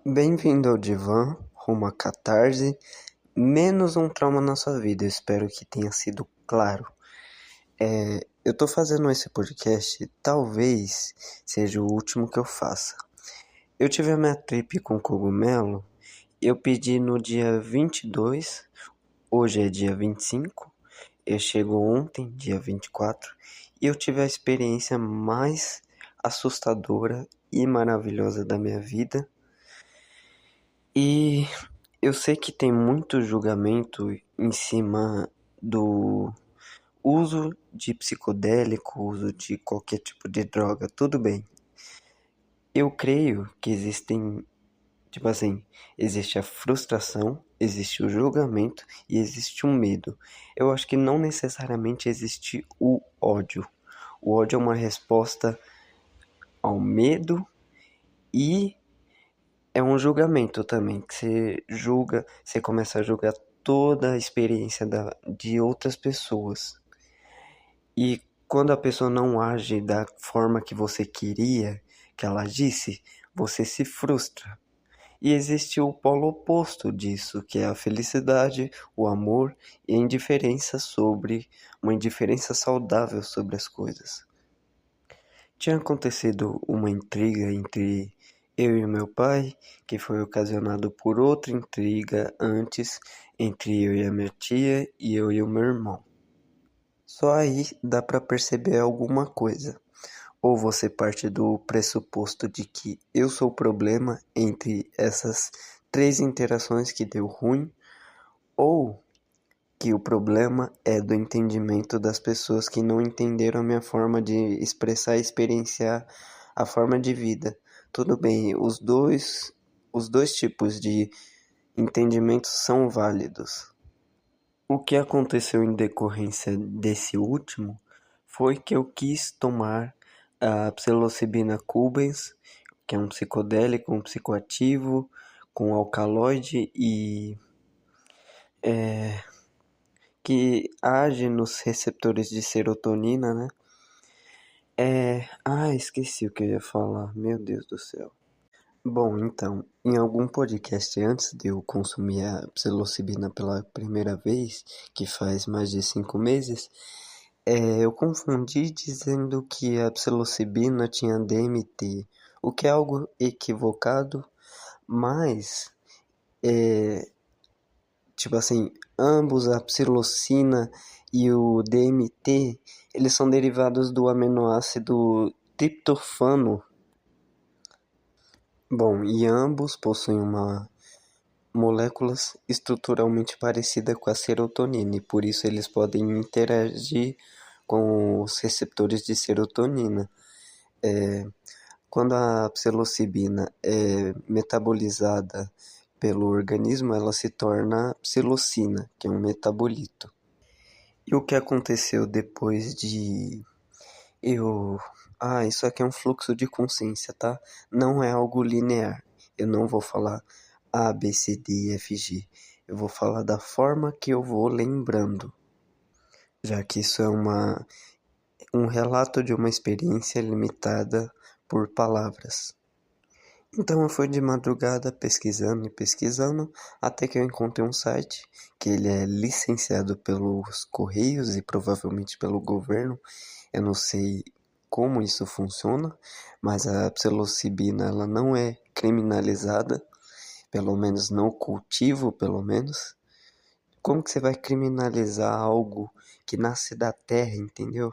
Bem-vindo ao Divã, rumo à catarse, menos um trauma na sua vida. Eu espero que tenha sido claro. Eu tô fazendo esse podcast, talvez seja o último que eu faça. Eu tive a minha trip com cogumelo, eu pedi no dia 22, hoje é dia 25, eu chego ontem, dia 24, e eu tive a experiência mais assustadora e maravilhosa da minha vida. E eu sei que tem muito julgamento em cima do uso de psicodélico, uso de qualquer tipo de droga, tudo bem. Eu creio que existem, tipo assim, existe a frustração, existe o julgamento e existe o medo. Eu acho que não necessariamente existe o ódio. O ódio é uma resposta ao medo e é um julgamento também, que você julga, você começa a julgar toda a experiência de outras pessoas. E quando a pessoa não age da forma que você queria que ela agisse, você se frustra. E existe o polo oposto disso, que é a felicidade, o amor e a indiferença uma indiferença saudável sobre as coisas. Tinha acontecido uma intriga entre eu e meu pai, que foi ocasionado por outra intriga antes entre eu e a minha tia e eu e o meu irmão. Só aí dá para perceber alguma coisa. Ou você parte do pressuposto de que eu sou o problema entre essas três interações que deu ruim, ou que o problema é do entendimento das pessoas que não entenderam a minha forma de expressar e experienciar a forma de vida. Tudo bem, os dois tipos de entendimentos são válidos. O que aconteceu em decorrência desse último foi que eu quis tomar a psilocibina cubens, que é um psicodélico, um psicoativo com alcaloide e que age nos receptores de serotonina, né? Esqueci o que eu ia falar, meu Deus do céu. Bom, então, em algum podcast antes de eu consumir a psilocibina pela primeira vez, que faz mais de 5 meses, eu confundi dizendo que a psilocibina tinha DMT, o que é algo equivocado, mas, é, tipo assim, ambos, a psilocina e o DMT, eles são derivados do aminoácido triptofano. Bom, e ambos possuem uma moléculas estruturalmente parecida com a serotonina e por isso eles podem interagir com os receptores de serotonina. Quando a psilocibina é metabolizada pelo organismo, ela se torna psilocina, que é um metabolito. E o que aconteceu depois de eu. Isso aqui é um fluxo de consciência, tá? Não é algo linear. Eu não vou falar A, B, C, D, E, F, G. Eu vou falar da forma que eu vou lembrando, já que isso é um relato de uma experiência limitada por palavras. Então eu fui de madrugada pesquisando e pesquisando até que eu encontrei um site que ele é licenciado pelos Correios e provavelmente pelo governo. Eu não sei como isso funciona, mas a psilocibina ela não é criminalizada, pelo menos não o cultivo, pelo menos. Como que você vai criminalizar algo que nasce da terra, entendeu?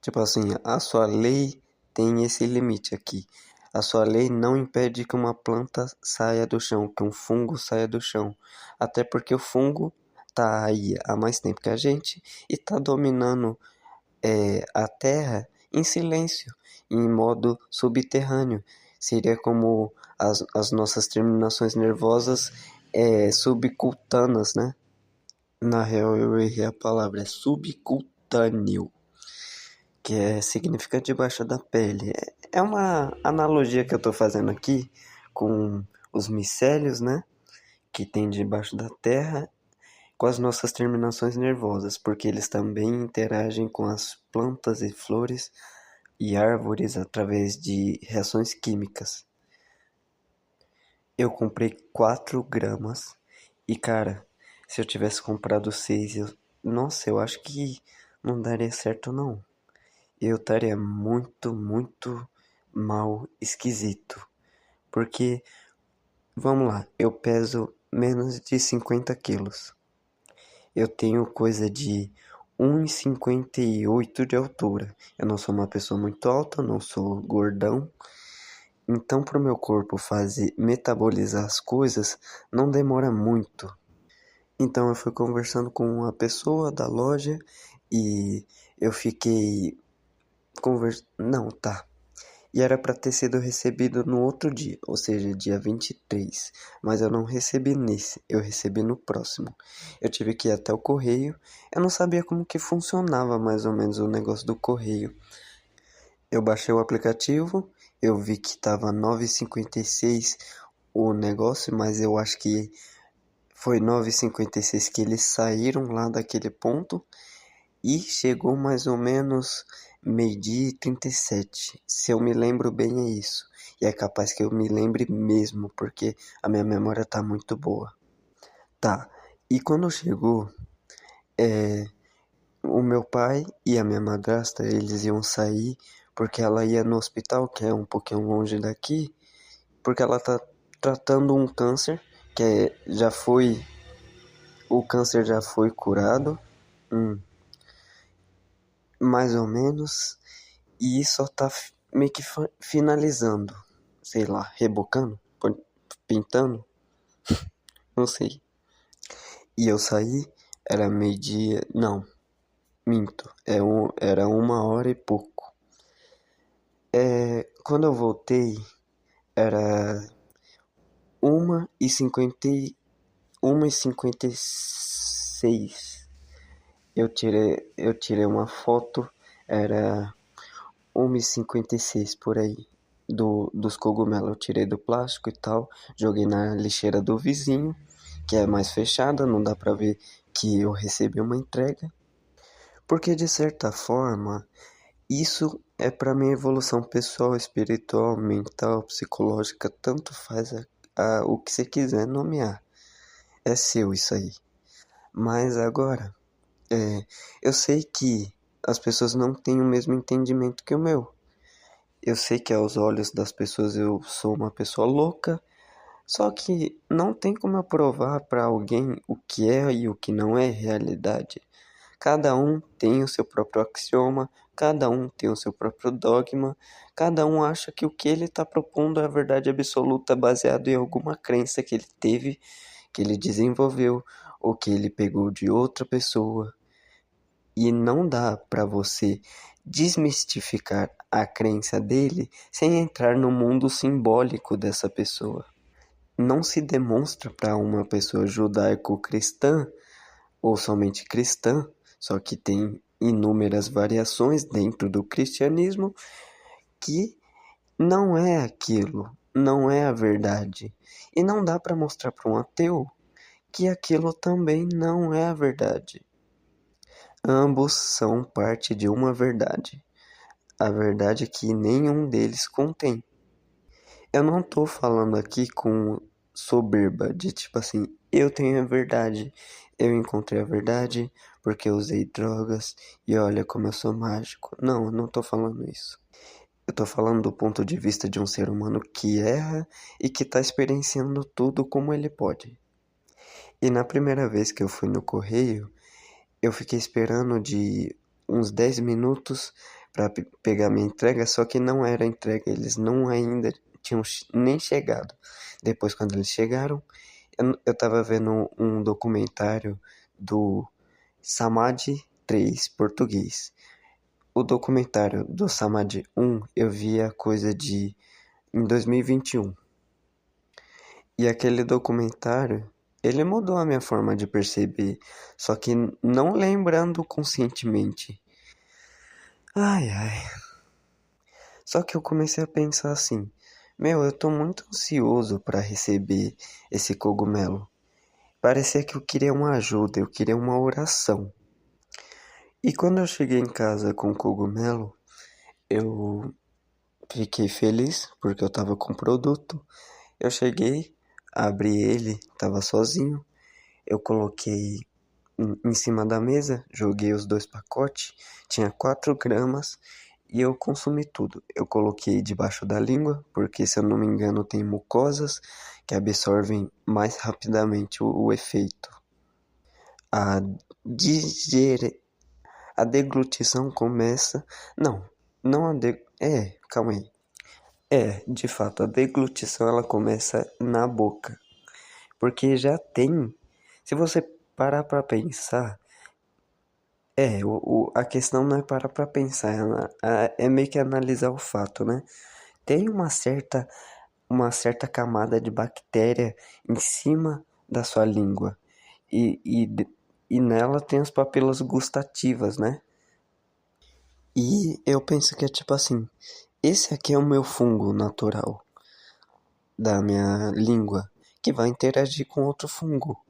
Tipo assim, a sua lei tem esse limite aqui. A sua lei não impede que uma planta saia do chão, que um fungo saia do chão. Até porque o fungo tá aí há mais tempo que a gente e tá dominando a terra em silêncio, em modo subterrâneo. Seria como as nossas terminações nervosas subcutâneas, né? Na real, eu errei a palavra, é subcutâneo, que significa debaixo da pele. É uma analogia que eu estou fazendo aqui com os micélios, né? Que tem debaixo da terra, com as nossas terminações nervosas, porque eles também interagem com as plantas e flores e árvores através de reações químicas. Eu comprei 4 gramas e, cara, se eu tivesse comprado 6, nossa, eu acho que não daria certo não. Eu estaria muito, muito mal, esquisito. Porque, vamos lá, eu peso menos de 50 quilos. Eu tenho coisa de 1,58 de altura. Eu não sou uma pessoa muito alta, não sou gordão. Então, para o meu corpo fazer metabolizar as coisas, não demora muito. Então, eu fui conversando com uma pessoa da loja e eu fiquei Não, tá. E era para ter sido recebido no outro dia, ou seja, dia 23. Mas eu não recebi nesse, eu recebi no próximo. Eu tive que ir até o correio. Eu não sabia como que funcionava mais ou menos o negócio do correio. Eu baixei o aplicativo, eu vi que tava 9,56 o negócio, mas eu acho que foi 9,56 que eles saíram lá daquele ponto e chegou mais ou menos meio-dia e 37. Se eu me lembro bem, é isso. E é capaz que eu me lembre mesmo, porque a minha memória tá muito boa. Tá. E quando chegou, o meu pai e a minha madrasta, eles iam sair porque ela ia no hospital, que é um pouquinho longe daqui, porque ela tá tratando um câncer já foi, o câncer já foi curado, mais ou menos, e só tá meio que finalizando, sei lá, rebocando, pintando, não sei. E eu saí, era meio-dia, não, minto, era 1 hora e pouco. Quando eu voltei, era 1h56. Eu tirei uma foto, era 1h56 por aí, dos cogumelos. Eu tirei do plástico e tal, joguei na lixeira do vizinho, que é mais fechada, não dá pra ver que eu recebi uma entrega. Porque de certa forma, isso é pra minha evolução pessoal, espiritual, mental, psicológica, tanto faz o que você quiser nomear. É seu isso aí. Mas agora, eu sei que as pessoas não têm o mesmo entendimento que o meu. Eu sei que aos olhos das pessoas eu sou uma pessoa louca, só que não tem como eu provar para alguém o que é e o que não é realidade. Cada um tem o seu próprio axioma, cada um tem o seu próprio dogma, cada um acha que o que ele está propondo é a verdade absoluta baseado em alguma crença que ele teve, que ele desenvolveu ou que ele pegou de outra pessoa. E não dá para você desmistificar a crença dele sem entrar no mundo simbólico dessa pessoa. Não se demonstra para uma pessoa judaico-cristã ou somente cristã, só que tem inúmeras variações dentro do cristianismo, que não é aquilo, não é a verdade. E não dá para mostrar para um ateu que aquilo também não é a verdade. Ambos são parte de uma verdade, a verdade que nenhum deles contém. Eu não tô falando aqui com soberba, de tipo assim, eu tenho a verdade, eu encontrei a verdade porque eu usei drogas e olha como eu sou mágico. Não, eu não tô falando isso. Eu tô falando do ponto de vista de um ser humano que erra e que tá experienciando tudo como ele pode. E na primeira vez que eu fui no correio, eu fiquei esperando de uns 10 minutos para pegar minha entrega, só que não era entrega, eles não ainda tinham nem chegado. Depois, quando eles chegaram, eu tava vendo um documentário do Samadhi 3 português. O documentário do Samadhi 1 eu vi a coisa de em 2021. E aquele documentário, ele mudou a minha forma de perceber, só que não lembrando conscientemente. Ai, ai. Só que eu comecei a pensar assim: meu, eu tô muito ansioso para receber esse cogumelo. Parecia que eu queria uma ajuda, eu queria uma oração. E quando eu cheguei em casa com o cogumelo, eu fiquei feliz porque eu tava com o produto. Eu cheguei, Abri ele, tava sozinho. Eu coloquei em cima da mesa, joguei os dois pacotes, tinha 4 gramas e eu consumi tudo. Eu coloquei debaixo da língua, porque se eu não me engano tem mucosas que absorvem mais rapidamente o efeito. A digere... A deglutição começa... Não, não a de... calma aí. De fato, a deglutição ela começa na boca. Porque já tem... Se você parar pra pensar... a questão não é parar pra pensar, é meio que analisar o fato, né? Tem uma certa camada de bactéria em cima da sua língua. E nela tem as papilas gustativas, né? E eu penso que é tipo assim, esse aqui é o meu fungo natural da minha língua, que vai interagir com outro fungo.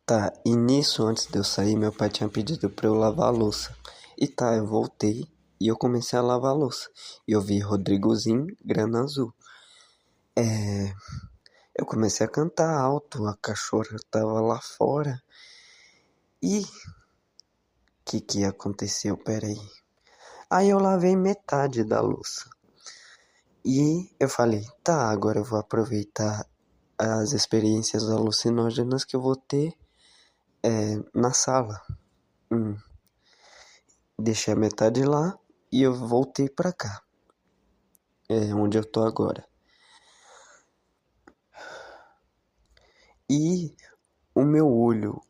Tá, e nisso, antes de eu sair, meu pai tinha pedido pra eu lavar a louça. E tá, eu voltei e eu comecei a lavar a louça. E eu vi Rodrigozinho, grana azul. Eu comecei a cantar alto, a cachorra tava lá fora. E que aconteceu? Pera aí. Aí eu lavei metade da louça. E eu falei, tá, agora eu vou aproveitar as experiências alucinógenas que eu vou ter na sala. Hum, Deixei a metade lá e eu voltei pra cá, onde eu tô agora. E o meu olho,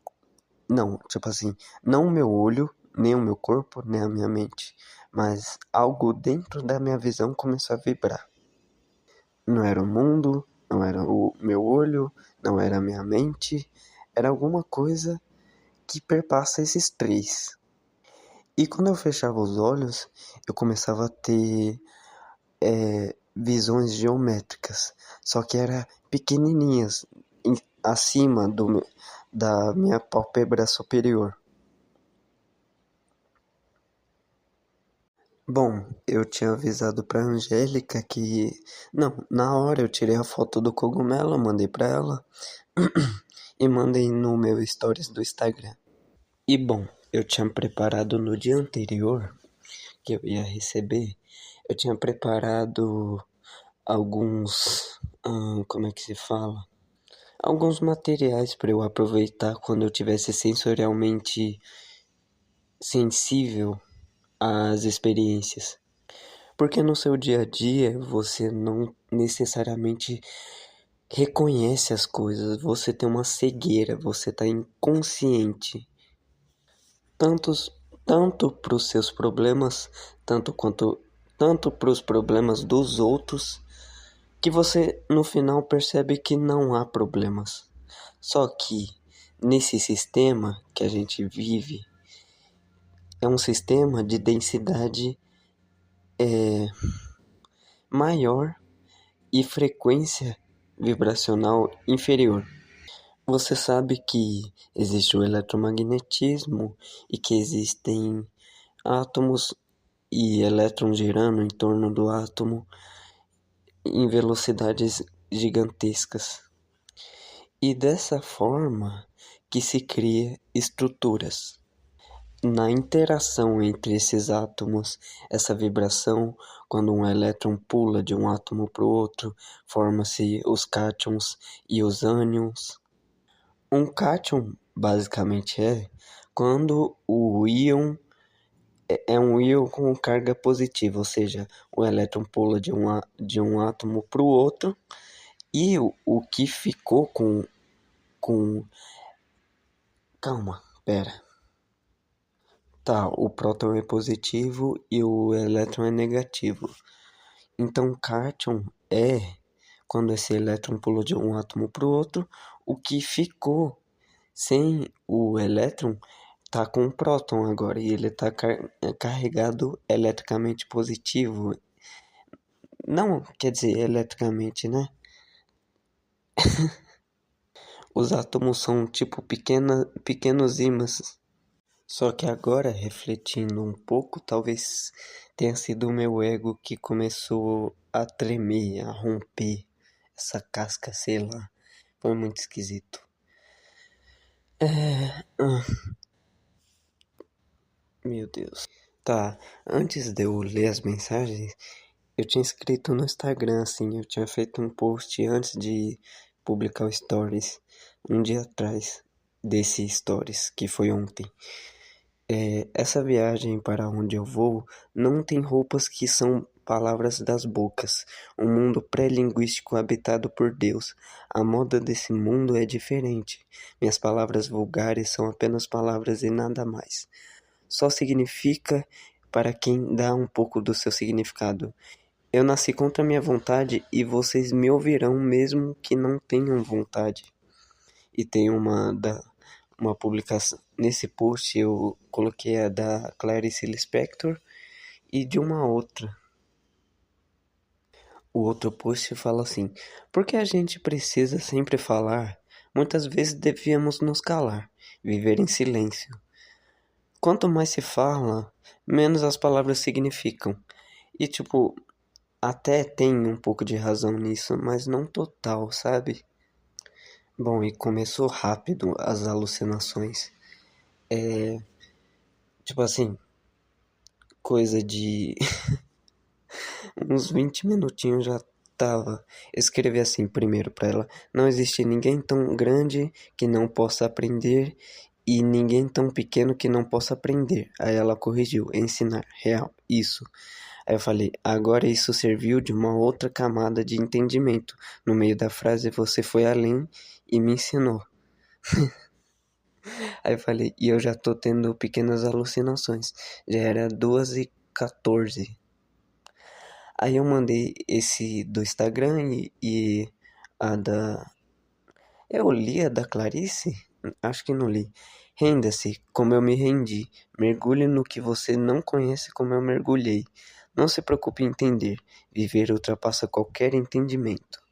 não, tipo assim, não o meu olho, nem o meu corpo, nem a minha mente, mas algo dentro da minha visão começou a vibrar. Não era o mundo, não era o meu olho, não era a minha mente, era alguma coisa que perpassa esses três. E quando eu fechava os olhos, eu começava a ter visões geométricas, só que era pequenininhas, acima da minha pálpebra superior. Bom, eu tinha avisado pra Angélica que... Não, na hora eu tirei a foto do cogumelo, mandei pra ela e mandei no meu stories do Instagram. E bom, eu tinha preparado no dia anterior que eu ia receber, eu tinha preparado alguns, como é que se fala? Alguns materiais para eu aproveitar quando eu tivesse sensorialmente sensível às experiências. Porque no seu dia a dia você não necessariamente reconhece as coisas, você tem uma cegueira, você está inconsciente. Tantos, tanto para os seus problemas, tanto para os problemas dos outros, que você no final percebe que não há problemas. Só que nesse sistema que a gente vive, é um sistema de densidade maior e frequência vibracional inferior. Você sabe que existe o eletromagnetismo e que existem átomos e elétrons girando em torno do átomo em velocidades gigantescas. E dessa forma que se cria estruturas. Na interação entre esses átomos, essa vibração, quando um elétron pula de um átomo para o outro, forma-se os cátions e os ânions. Um cátion basicamente quando o íon é um íon com carga positiva, ou seja, o elétron pula de um átomo para o outro e o que ficou com... Calma, pera. Tá, o próton é positivo e o elétron é negativo. Então, cátion quando esse elétron pulou de um átomo para o outro, o que ficou sem o elétron tá com o próton agora e ele tá carregado eletricamente positivo. Não, quer dizer, eletricamente, né? Os átomos são tipo pequenos ímãs. Só que agora, refletindo um pouco, talvez tenha sido o meu ego que começou a tremer, a romper essa casca, sei lá. Foi muito esquisito. É. Meu Deus. Tá, antes de eu ler as mensagens, eu tinha escrito no Instagram, assim, eu tinha feito um post antes de publicar o Stories, um dia atrás desse Stories, que foi ontem. Essa viagem para onde eu vou não tem roupas que são palavras das bocas. Um mundo pré-linguístico habitado por Deus. A moda desse mundo é diferente. Minhas palavras vulgares são apenas palavras e nada mais. Só significa para quem dá um pouco do seu significado. Eu nasci contra minha vontade e vocês me ouvirão mesmo que não tenham vontade. E tem uma publicação. Nesse post eu coloquei a da Clarice Lispector e de uma outra. O outro post fala assim: por que a gente precisa sempre falar? Muitas vezes devíamos nos calar, viver em silêncio. Quanto mais se fala, menos as palavras significam. E tipo, até tem um pouco de razão nisso, mas não total, sabe? Bom, e começou rápido as alucinações. Tipo assim, coisa de uns 20 minutinhos já tava. Escrevi assim primeiro pra ela: não existe ninguém tão grande que não possa aprender e ninguém tão pequeno que não possa aprender. Aí ela corrigiu: ensinar, real, isso. Aí eu falei: agora isso serviu de uma outra camada de entendimento. No meio da frase você foi além e me ensinou. Aí eu falei: e eu já tô tendo pequenas alucinações. Já era 2h14. Aí eu mandei esse do Instagram e a da. Eu li a da Clarice? Acho que não li. Renda-se como eu me rendi. Mergulhe no que você não conhece como eu mergulhei. Não se preocupe em entender. Viver ultrapassa qualquer entendimento.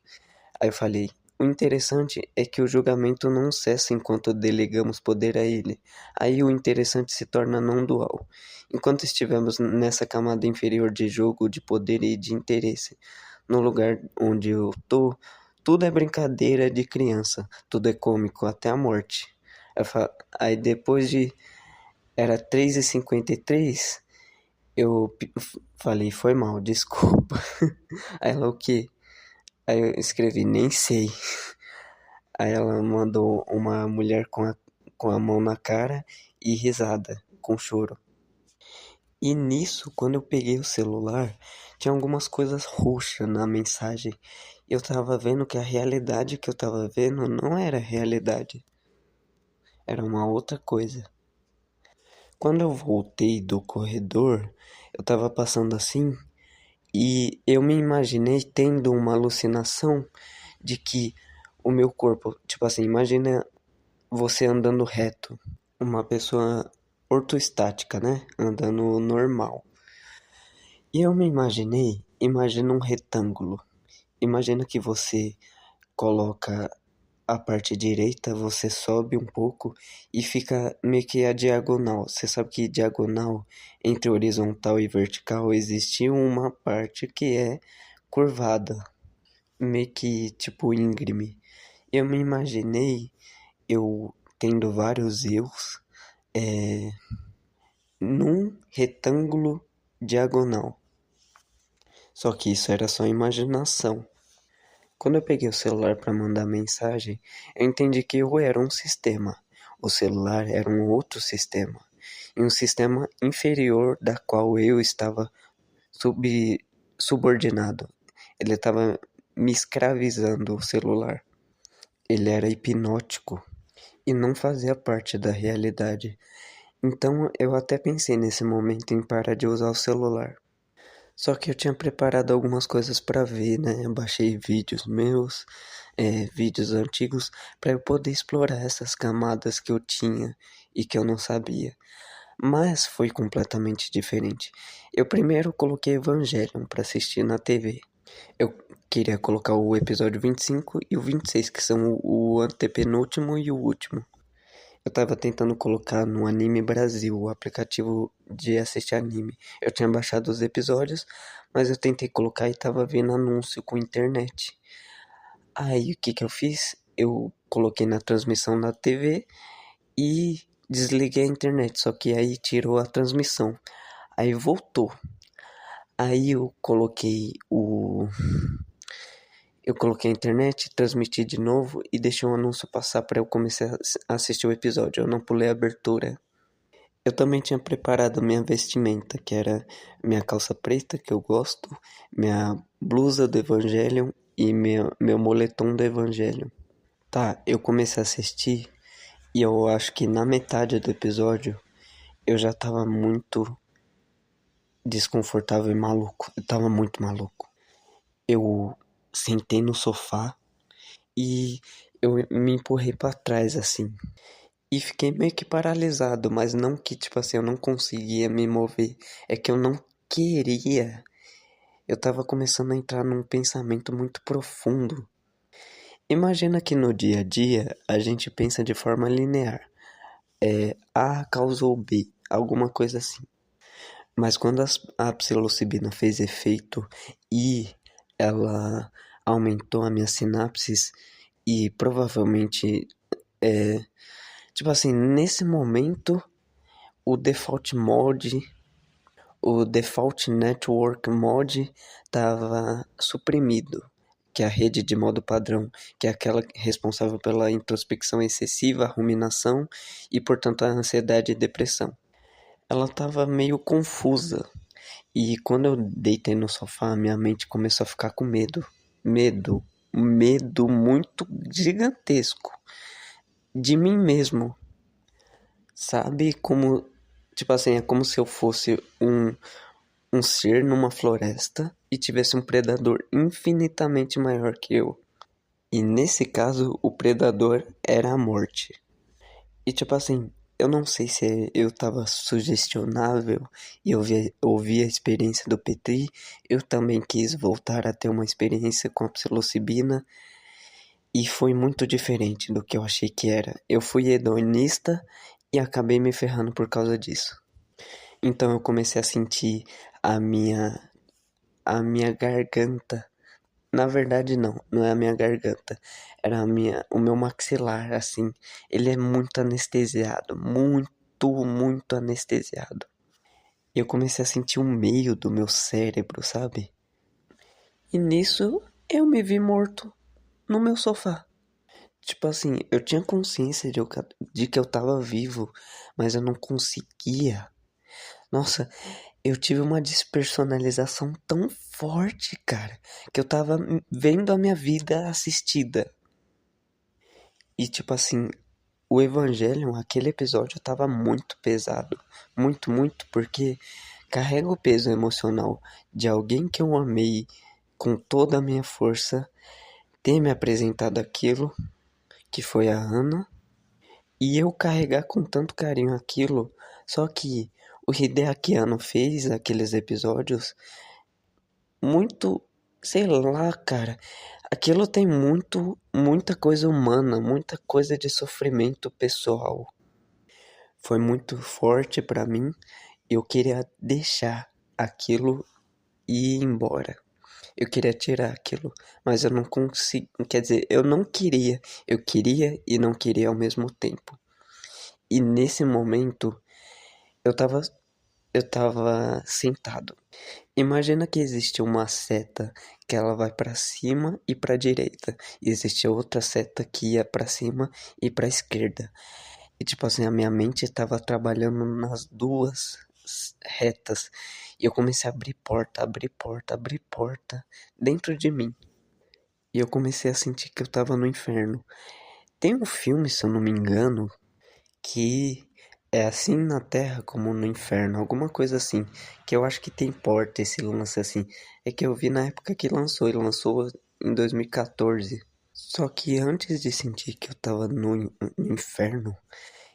Aí eu falei: o interessante é que o julgamento não cessa enquanto delegamos poder a ele. Aí o interessante se torna não dual. Enquanto estivermos nessa camada inferior de jogo, de poder e de interesse, no lugar onde eu tô, tudo é brincadeira de criança, tudo é cômico, até a morte. Aí depois de. Era 3h53, eu falei: foi mal, desculpa. Aí ela: o quê? Aí eu escrevi: nem sei. Aí ela mandou uma mulher com a mão na cara e risada, com choro. E nisso, quando eu peguei o celular, tinha algumas coisas roxas na mensagem. Eu tava vendo que a realidade que eu tava vendo não era realidade, era uma outra coisa. Quando eu voltei do corredor, eu tava passando assim e eu me imaginei tendo uma alucinação de que o meu corpo, tipo assim, imagina você andando reto, uma pessoa ortostática, né? Andando normal. E eu me imaginei, imagina um retângulo. Imagina que você coloca a parte direita, você sobe um pouco e fica meio que a diagonal. Você sabe que diagonal entre horizontal e vertical existe uma parte que é curvada, meio que tipo íngreme. Eu me imaginei eu tendo vários eus num retângulo diagonal. Só que isso era só imaginação. Quando eu peguei o celular para mandar mensagem, eu entendi que eu era um sistema. O celular era um outro sistema. E um sistema inferior da qual eu estava subordinado. Ele estava me escravizando o celular. Ele era hipnótico e não fazia parte da realidade. Então eu até pensei nesse momento em parar de usar o celular. Só que eu tinha preparado algumas coisas para ver, né? Eu baixei vídeos meus, vídeos antigos, para eu poder explorar essas camadas que eu tinha e que eu não sabia. Mas foi completamente diferente. Eu primeiro coloquei Evangelion para assistir na TV. Eu queria colocar o episódio 25 e o 26, que são o antepenúltimo e o último. Eu tava tentando colocar no Anime Brasil, o aplicativo de assistir anime. Eu tinha baixado os episódios, mas eu tentei colocar e tava vendo anúncio com internet. Aí o que que eu fiz? eu coloquei na transmissão da TV e desliguei a internet, só que aí tirou a transmissão. Aí voltou. Aí eu coloquei a internet, transmiti de novo e deixei o anúncio passar para eu começar a assistir o episódio. Eu não pulei a abertura. Eu também tinha preparado minha vestimenta, que era minha calça preta, que eu gosto, minha blusa do Evangelion e meu moletom do Evangelion. Tá, eu comecei a assistir e eu acho que na metade do episódio eu já tava muito desconfortável e maluco. Eu tava muito maluco. Eu sentei no sofá e eu me empurrei pra trás assim. E fiquei meio que paralisado, mas não que, tipo assim, eu não conseguia me mover. É que eu não queria. Eu tava começando a entrar num pensamento muito profundo. Imagina que no dia a dia a gente pensa de forma linear. A causou B, alguma coisa assim. Mas quando a psilocibina fez efeito e ela aumentou a minha sinapses e provavelmente, tipo assim, nesse momento o default mode, o default network mode estava suprimido, que é a rede de modo padrão, que é aquela responsável pela introspecção excessiva, a ruminação e, portanto, a ansiedade e depressão. Ela estava meio confusa. E quando eu deitei no sofá, minha mente começou a ficar com medo. Medo. Medo muito gigantesco. De mim mesmo. Sabe como. Tipo assim, é como se eu fosse um ser numa floresta e tivesse um predador infinitamente maior que eu. E nesse caso, o predador era a morte. E tipo assim, eu não sei se eu tava sugestionável e eu ouvi a experiência do Petri. Eu também quis voltar a ter uma experiência com a psilocibina e foi muito diferente do que eu achei que era. Eu fui hedonista e acabei me ferrando por causa disso. Então eu comecei a sentir a minha a minha garganta. Na verdade não é a minha garganta, era o meu maxilar, assim. Ele é muito anestesiado, muito anestesiado. E eu comecei a sentir um meio do meu cérebro, sabe? E nisso eu me vi morto no meu sofá. Tipo assim, eu tinha consciência de que eu tava vivo, mas eu não conseguia. Nossa, eu tive uma despersonalização tão forte, cara, que eu tava vendo a minha vida assistida. E tipo assim, o Evangelion, aquele episódio tava muito pesado. Muito, porque carrega o peso emocional de alguém que eu amei com toda a minha força, ter me apresentado aquilo, que foi a Ana, e eu carregar com tanto carinho aquilo. Só que o Hideaki Anno fez aqueles episódios muito, sei lá, cara. Aquilo tem muita coisa humana, muita coisa de sofrimento pessoal. Foi muito forte pra mim. Eu queria deixar aquilo e ir embora. Eu queria tirar aquilo, mas eu não consegui. Quer dizer, eu não queria. Eu queria e não queria ao mesmo tempo. E nesse momento, eu tava, eu tava sentado. Imagina que existe uma seta que ela vai para cima e para direita, e existe outra seta que ia para cima e para esquerda. E tipo assim, a minha mente estava trabalhando nas duas retas. E eu comecei a abrir porta dentro de mim. E eu comecei a sentir que eu tava no inferno. Tem um filme, se eu não me engano, que é assim na Terra como no inferno, alguma coisa assim, que eu acho que tem porta esse lance assim. É que eu vi na época que lançou, ele lançou em 2014. Só que antes de sentir que eu tava no inferno,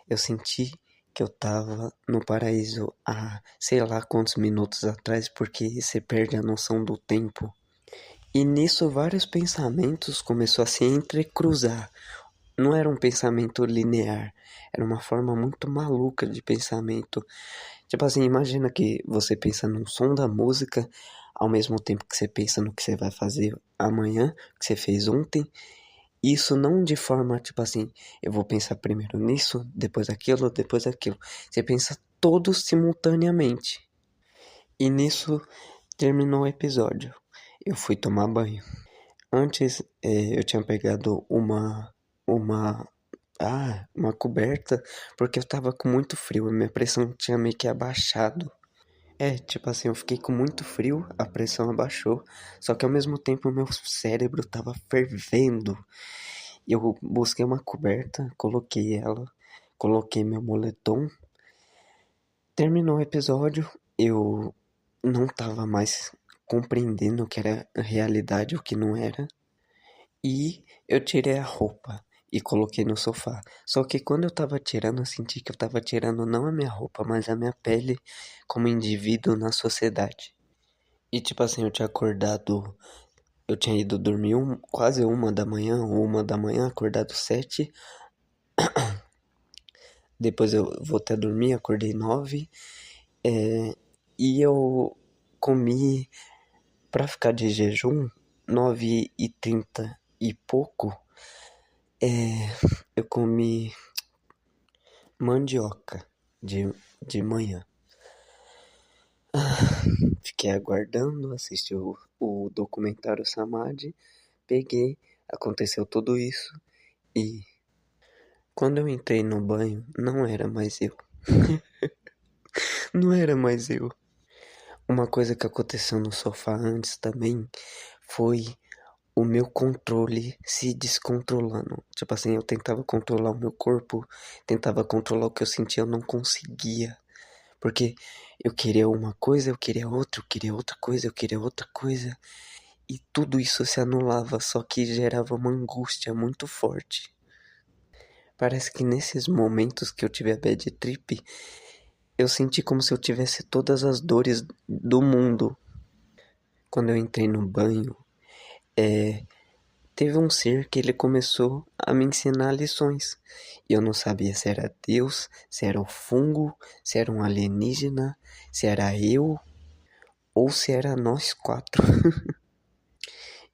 eu senti que eu tava no paraíso há sei lá quantos minutos atrás, porque você perde a noção do tempo. E nisso vários pensamentos começou a se entrecruzar. Não era um pensamento linear, era uma forma muito maluca de pensamento. Tipo assim, imagina que você pensa num som da música, ao mesmo tempo que você pensa no que você vai fazer amanhã, que você fez ontem, isso não de forma, tipo assim, eu vou pensar primeiro nisso, depois aquilo, depois aquilo. Você pensa todos simultaneamente. E nisso terminou o episódio. Eu fui tomar banho. Antes, eu tinha pegado uma coberta, porque eu tava com muito frio e minha pressão tinha meio que abaixado. Tipo assim, eu fiquei com muito frio, a pressão abaixou, só que ao mesmo tempo o meu cérebro tava fervendo. E eu busquei uma coberta, coloquei ela, coloquei meu moletom. Terminou o episódio, eu não tava mais compreendendo o que era realidade e o que não era. E eu tirei a roupa e coloquei no sofá. Só que quando eu tava tirando, eu senti que eu tava tirando não a minha roupa, mas a minha pele como indivíduo na sociedade. E tipo assim, eu tinha acordado, eu tinha ido dormir quase 1 da manhã, ou 1 da manhã, acordado 7. Depois eu voltei a dormir, acordei 9. E eu comi, pra ficar de jejum, 9h30 e pouco, eu comi mandioca de manhã. Fiquei aguardando, assisti o documentário Samadhi, peguei, aconteceu tudo isso e quando eu entrei no banho, não era mais eu. Não era mais eu. Uma coisa que aconteceu no sofá antes também foi o meu controle se descontrolando. Tipo assim, eu tentava controlar o meu corpo, tentava controlar o que eu sentia, eu não conseguia. Porque eu queria uma coisa, eu queria outra, eu queria outra coisa, eu queria outra coisa. E tudo isso se anulava, só que gerava uma angústia muito forte. Parece que nesses momentos que eu tive a bad trip, eu senti como se eu tivesse todas as dores do mundo. Quando eu entrei no banho, teve um ser que ele começou a me ensinar lições. E eu não sabia se era Deus, se era o fungo, se era um alienígena, se era eu ou se era nós quatro.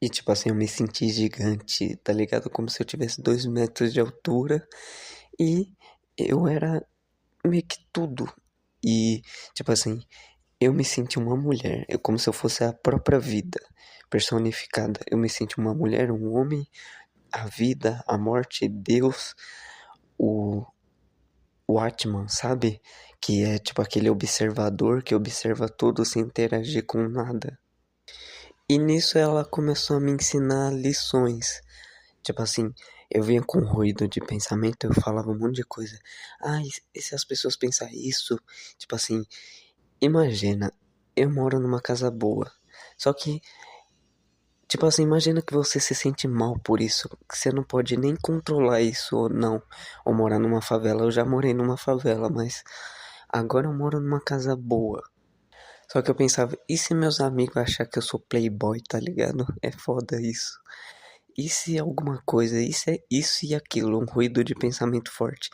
E tipo assim, eu me senti gigante, tá ligado? Como se eu tivesse 2 metros de altura e eu era meio que tudo. E tipo assim, eu me senti uma mulher, como se eu fosse a própria vida personificada. Eu me senti uma mulher, um homem, a vida, a morte, Deus, o, o Atman, sabe? Que é tipo aquele observador que observa tudo sem interagir com nada. E nisso ela começou a me ensinar lições. Tipo assim, eu vinha com ruído de pensamento, eu falava um monte de coisa. Ah, e se as pessoas pensarem isso? Tipo assim, imagina, eu moro numa casa boa. Só que, tipo assim, imagina que você se sente mal por isso. Que você não pode nem controlar isso ou não. Ou morar numa favela. Eu já morei numa favela, mas agora eu moro numa casa boa. Só que eu pensava, e se meus amigos achar que eu sou playboy, tá ligado? É foda isso. E se alguma coisa, isso é isso e aquilo, um ruído de pensamento forte.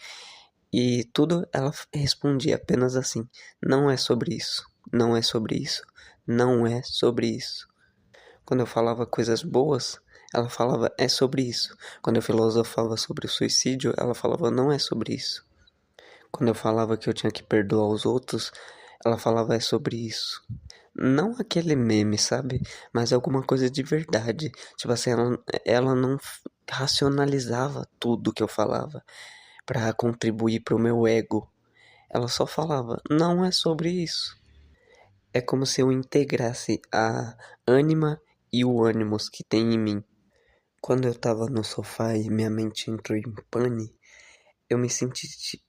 E tudo ela respondia apenas assim: não é sobre isso, não é sobre isso, não é sobre isso. Quando eu falava coisas boas, ela falava é sobre isso. Quando eu filosofava sobre o suicídio, ela falava não é sobre isso. Quando eu falava que eu tinha que perdoar os outros, ela falava é sobre isso. Não aquele meme, sabe? Mas alguma coisa de verdade. Tipo assim, ela não racionalizava tudo que eu falava pra contribuir pro meu ego. Ela só falava, não é sobre isso. É como se eu integrasse a ânima e o ânimos que tem em mim. Quando eu tava no sofá e minha mente entrou em pane, eu me senti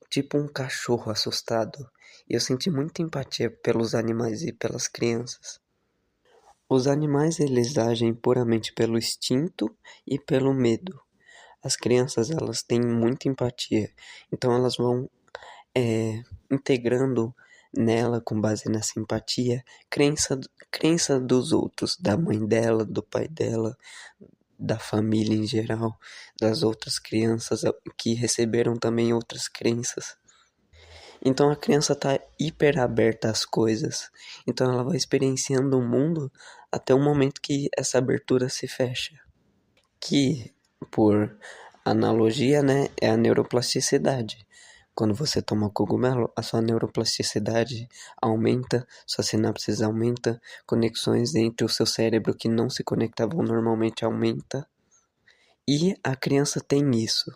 tipo um cachorro assustado. E eu senti muita empatia pelos animais e pelas crianças. Os animais eles agem puramente pelo instinto e pelo medo. As crianças elas têm muita empatia, então elas vão integrando nela com base nessa empatia crença dos outros, da mãe dela, do pai dela, da família em geral, das outras crianças que receberam também outras crenças. Então a criança está hiper aberta às coisas. Então ela vai experienciando o mundo até o momento que essa abertura se fecha. Que por analogia, né, é a neuroplasticidade. Quando você toma cogumelo, a sua neuroplasticidade aumenta, suas sinapses aumenta, conexões entre o seu cérebro que não se conectavam normalmente aumenta. E a criança tem isso,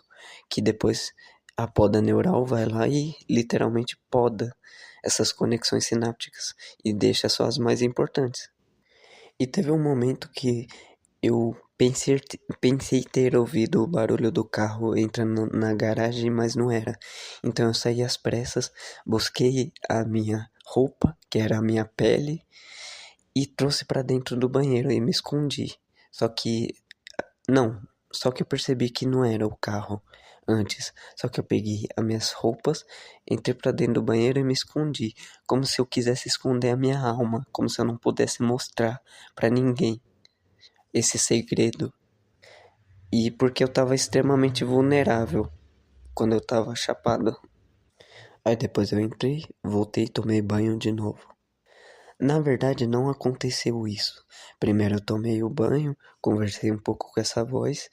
que depois a poda neural vai lá e literalmente poda essas conexões sinápticas e deixa só as mais importantes. E teve um momento que eu pensei ter ouvido o barulho do carro entrando na garagem, mas não era. Então eu saí às pressas, busquei a minha roupa, que era a minha pele, e trouxe para dentro do banheiro e me escondi. Só que não, só que eu percebi que não era o carro antes. Só que eu peguei as minhas roupas, entrei pra dentro do banheiro e me escondi, como se eu quisesse esconder a minha alma, como se eu não pudesse mostrar pra ninguém esse segredo. E porque eu tava extremamente vulnerável quando eu tava chapado. Aí depois eu entrei, voltei e tomei banho de novo. Na verdade, não aconteceu isso. Primeiro eu tomei o banho, conversei um pouco com essa voz.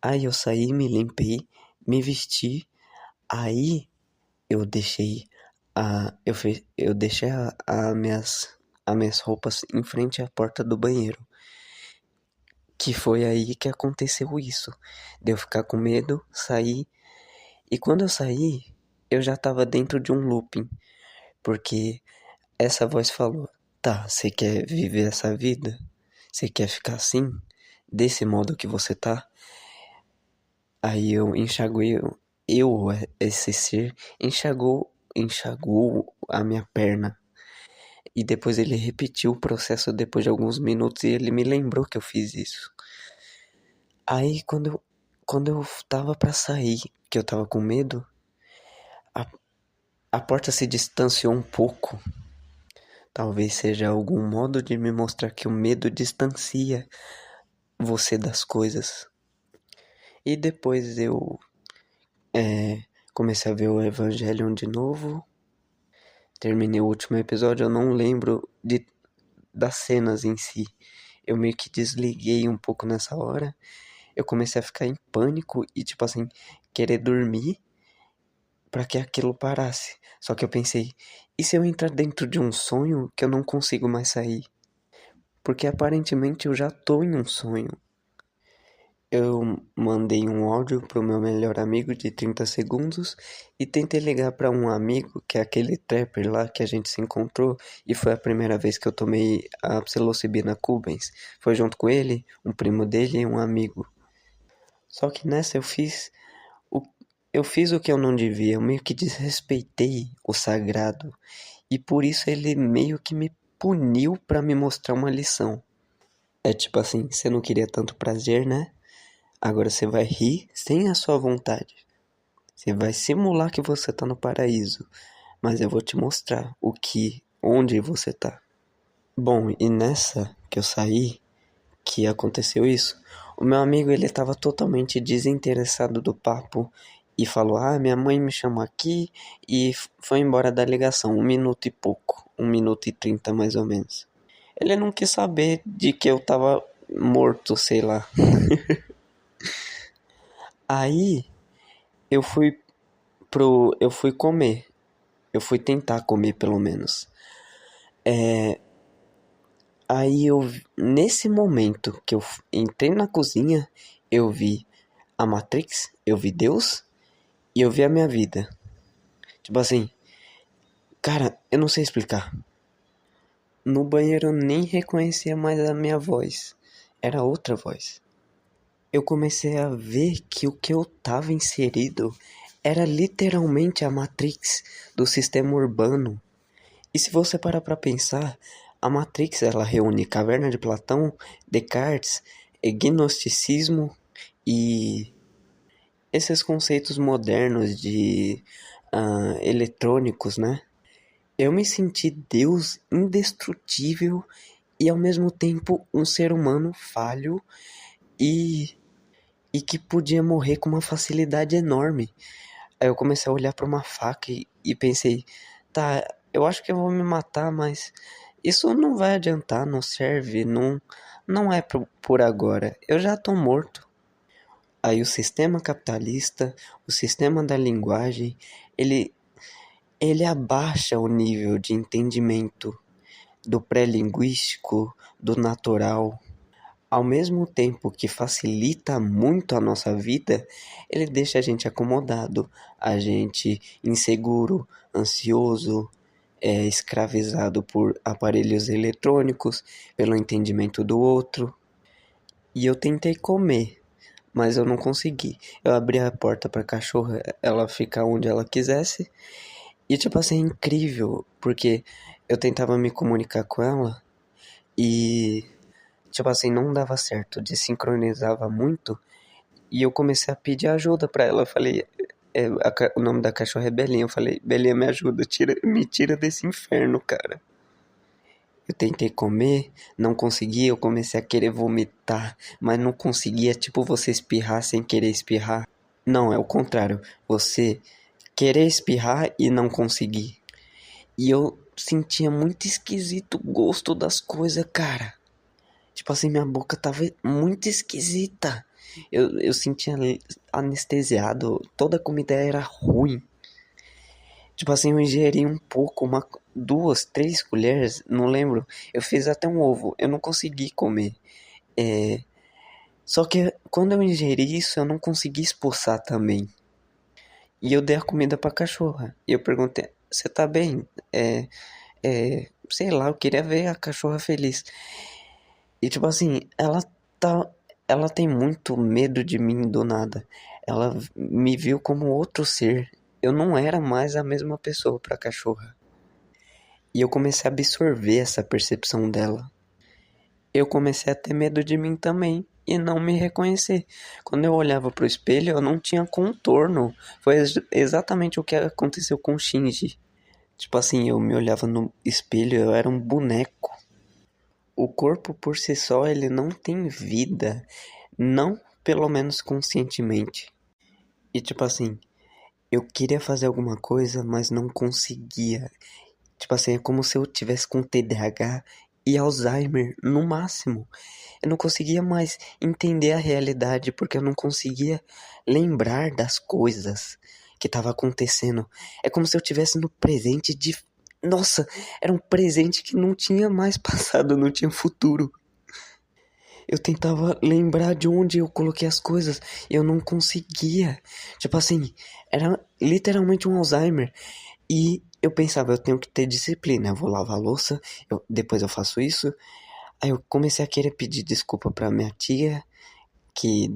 Aí eu saí, me limpei, me vesti. Aí eu deixei eu deixei as minhas roupas em frente à porta do banheiro. Que foi aí que aconteceu isso. De eu ficar com medo, sair. E quando eu saí, eu já tava dentro de um looping. Porque essa voz falou: tá, você quer viver essa vida? Você quer ficar assim? Desse modo que você tá? Aí eu enxaguei, esse ser, enxagou a minha perna. E depois ele repetiu o processo depois de alguns minutos e ele me lembrou que eu fiz isso. Aí quando eu tava pra sair, que eu tava com medo, a, a porta se distanciou um pouco. Talvez seja algum modo de me mostrar que o medo distancia você das coisas. E depois eu comecei a ver o Evangelion de novo. Terminei o último episódio, eu não lembro das cenas em si. Eu meio que desliguei um pouco nessa hora. Eu comecei a ficar em pânico e, tipo assim, querer dormir pra que aquilo parasse. Só que eu pensei, e se eu entrar dentro de um sonho que eu não consigo mais sair? Porque aparentemente eu já tô em um sonho. Eu mandei um áudio pro meu melhor amigo de 30 segundos e tentei ligar para um amigo, que é aquele trapper lá que a gente se encontrou e foi a primeira vez que eu tomei a psilocibina Cubens. Foi junto com ele, um primo dele e um amigo. Só que nessa o, eu fiz o que eu não devia, eu meio que desrespeitei o sagrado e por isso ele meio que me puniu para me mostrar uma lição. É tipo assim, você não queria tanto prazer, né? Agora você vai rir sem a sua vontade. Você vai simular que você tá no paraíso, mas eu vou te mostrar onde você tá. Bom, e nessa que eu saí, que aconteceu isso, o meu amigo ele estava totalmente desinteressado do papo e falou: "Ah, minha mãe me chamou aqui" e foi embora da ligação, 1 minuto e pouco, 1 minuto e 30 mais ou menos. Ele não quis saber de que eu tava morto, sei lá. Aí eu fui comer. Eu fui tentar comer pelo menos. Aí nesse momento que eu entrei na cozinha, eu vi a Matrix, eu vi Deus e eu vi a minha vida. Tipo assim, cara, eu não sei explicar. No banheiro eu nem reconhecia mais a minha voz. Era outra voz. Eu comecei a ver que o que eu tava inserido era literalmente a Matrix do sistema urbano. E se você parar para pensar, a Matrix ela reúne Caverna de Platão, Descartes, gnosticismo e esses conceitos modernos de eletrônicos, né? Eu me senti Deus indestrutível e ao mesmo tempo um ser humano falho e, e que podia morrer com uma facilidade enorme. Aí eu comecei a olhar para uma faca e pensei, tá, eu acho que eu vou me matar, mas isso não vai adiantar, não serve, não é por agora. Eu já tô morto. Aí o sistema capitalista, o sistema da linguagem, ele, ele abaixa o nível de entendimento do pré-linguístico, do natural. Ao mesmo tempo que facilita muito a nossa vida, ele deixa a gente acomodado, a gente inseguro, ansioso, escravizado por aparelhos eletrônicos, pelo entendimento do outro. E eu tentei comer, mas eu não consegui. Eu abri a porta para a cachorra, ela ficar onde ela quisesse. E tipo assim, é incrível, porque eu tentava me comunicar com ela e tipo assim, não dava certo, desincronizava muito. E eu comecei a pedir ajuda pra ela. Eu falei, o nome da cachorra é Belinha. Eu falei, Belinha, me ajuda, me tira desse inferno, cara. Eu tentei comer, não consegui, eu comecei a querer vomitar, mas não conseguia, tipo você espirrar sem querer espirrar. Não, é o contrário. Você querer espirrar e não conseguir. E eu sentia muito esquisito o gosto das coisas, cara. Tipo assim, minha boca tava muito esquisita. Eu sentia anestesiado. Toda a comida era ruim. Tipo assim, eu ingeri um pouco, duas, três colheres, não lembro. Eu fiz até um ovo. Eu não consegui comer. É, só que quando eu ingeri isso, eu não consegui expulsar também. E eu dei a comida pra cachorra. E eu perguntei, você tá bem? Sei lá, eu queria ver a cachorra feliz. E tipo assim, tá, ela tem muito medo de mim do nada. Ela me viu como outro ser. Eu não era mais a mesma pessoa pra cachorra. E eu comecei a absorver essa percepção dela. Eu comecei a ter medo de mim também e não me reconhecer. Quando eu olhava pro espelho, eu não tinha contorno. Foi exatamente o que aconteceu com o Shinji. Tipo assim, eu me olhava no espelho, eu era um boneco. O corpo por si só, ele não tem vida, não pelo menos conscientemente. E tipo assim, eu queria fazer alguma coisa, mas não conseguia. Tipo assim, é como se eu tivesse com TDAH e Alzheimer no máximo. Eu não conseguia mais entender a realidade porque eu não conseguia lembrar das coisas que estavam acontecendo. É como se eu tivesse no presente de. Nossa, era um presente que não tinha mais passado, não tinha futuro. Eu tentava lembrar de onde eu coloquei as coisas e eu não conseguia. Tipo assim, era literalmente um Alzheimer. E eu pensava, eu tenho que ter disciplina. Eu vou lavar a louça, depois eu faço isso. Aí eu comecei a querer pedir desculpa pra minha tia, que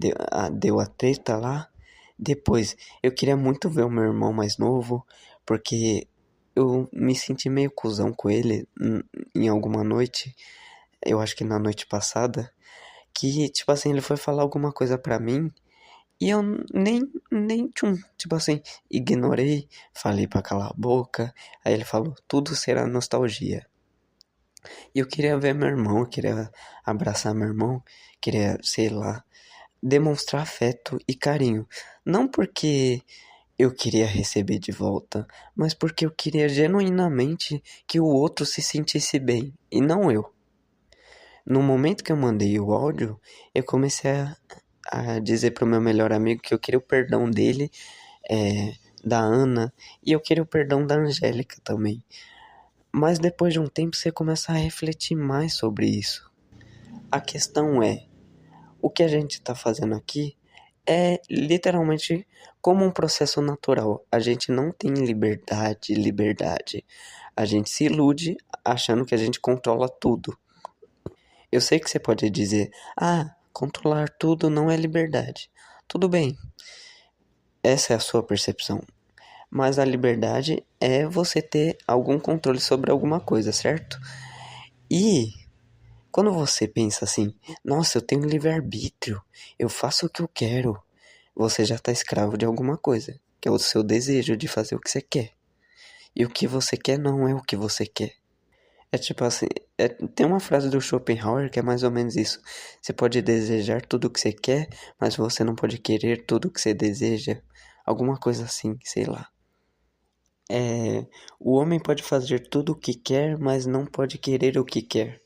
deu a treta lá. Depois, eu queria muito ver o meu irmão mais novo, porque eu me senti meio cuzão com ele em alguma noite. Eu acho que na noite passada. Que, tipo assim, ele foi falar alguma coisa pra mim e eu tipo assim, ignorei, falei pra calar a boca. Aí ele falou, tudo será nostalgia. E eu queria ver meu irmão, eu queria abraçar meu irmão, queria, sei lá, demonstrar afeto e carinho. Não porque eu queria receber de volta, mas porque eu queria genuinamente que o outro se sentisse bem, e não eu. No momento que eu mandei o áudio, eu comecei a dizer pro meu melhor amigo que eu queria o perdão dele, da Ana, e eu queria o perdão da Angélica também. Mas depois de um tempo você começa a refletir mais sobre isso. A questão é, o que a gente está fazendo aqui é literalmente como um processo natural. A gente não tem liberdade. A gente se ilude achando que a gente controla tudo. Eu sei que você pode dizer, controlar tudo não é liberdade. Tudo bem, essa é a sua percepção. Mas a liberdade é você ter algum controle sobre alguma coisa, certo? E quando você pensa assim, nossa, eu tenho livre-arbítrio, eu faço o que eu quero, você já está escravo de alguma coisa, que é o seu desejo de fazer o que você quer. E o que você quer não é o que você quer. É tipo assim, tem uma frase do Schopenhauer que é mais ou menos isso. Você pode desejar tudo o que você quer, mas você não pode querer tudo o que você deseja. Alguma coisa assim, sei lá. O homem pode fazer tudo o que quer, mas não pode querer o que quer.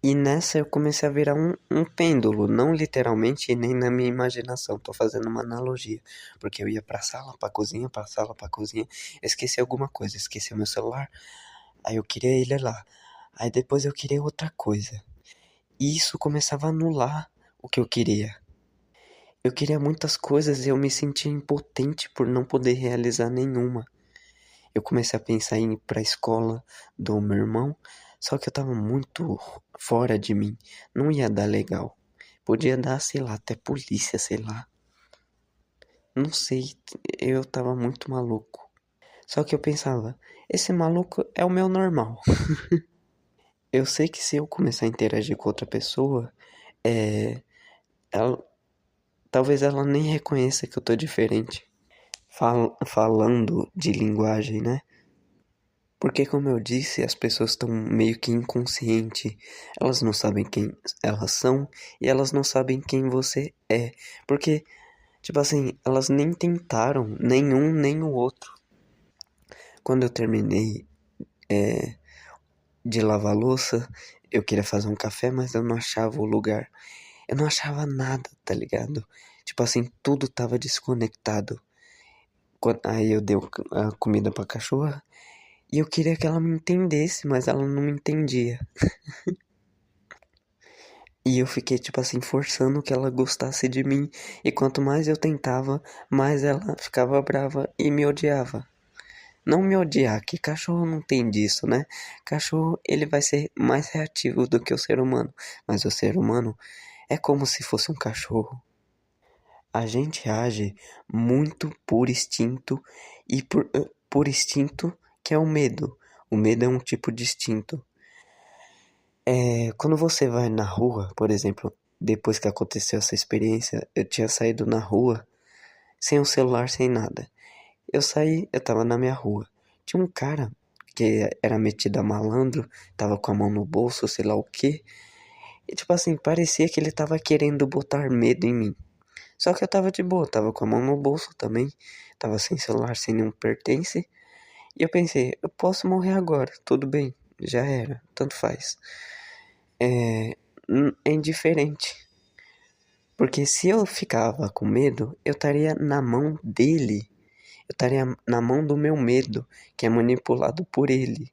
E nessa eu comecei a virar um pêndulo, não literalmente e nem na minha imaginação. Tô fazendo uma analogia. Porque eu ia pra sala, pra cozinha, pra sala, pra cozinha. Eu esqueci alguma coisa, esqueci o meu celular. Aí eu queria ele lá. Aí depois eu queria outra coisa. E isso começava a anular o que eu queria. Eu queria muitas coisas e eu me sentia impotente por não poder realizar nenhuma. Eu comecei a pensar em ir pra escola do meu irmão, só que eu tava muito fora de mim. Não ia dar legal. Podia dar, sei lá, até polícia, sei lá. Não sei, eu tava muito maluco. Só que eu pensava, esse maluco é o meu normal. Eu sei que se eu começar a interagir com outra pessoa, é, ela, talvez ela nem reconheça que eu tô diferente. Falando de linguagem, né? Porque, como eu disse, as pessoas estão meio que inconscientes. Elas não sabem quem elas são e elas não sabem quem você é. Porque, tipo assim, elas nem tentaram nenhum nem o outro. Quando eu terminei de lavar a louça, eu queria fazer um café, mas eu não achava o lugar. Eu não achava nada, tá ligado? Tipo assim, tudo tava desconectado. Aí eu dei a comida pra cachorra e eu queria que ela me entendesse, mas ela não me entendia. E eu fiquei, tipo assim, forçando que ela gostasse de mim. E quanto mais eu tentava, mais ela ficava brava e me odiava. Não me odiar, que cachorro não tem disso, né? Cachorro, ele vai ser mais reativo do que o ser humano. Mas o ser humano é como se fosse um cachorro. A gente age muito por instinto e por instinto que é o medo. O medo é um tipo de instinto. Quando você vai na rua, por exemplo, depois que aconteceu essa experiência, eu tinha saído na rua sem o celular, sem nada. Eu saí, eu tava na minha rua. Tinha um cara que era metido a malandro, tava com a mão no bolso, sei lá o quê. E tipo assim, parecia que ele tava querendo botar medo em mim. Só que eu tava de boa, tava com a mão no bolso também, tava sem celular, sem nenhum pertence. E eu pensei, eu posso morrer agora, tudo bem, já era, tanto faz. É indiferente. Porque se eu ficava com medo, eu estaria na mão dele. Eu estaria na mão do meu medo, que é manipulado por ele.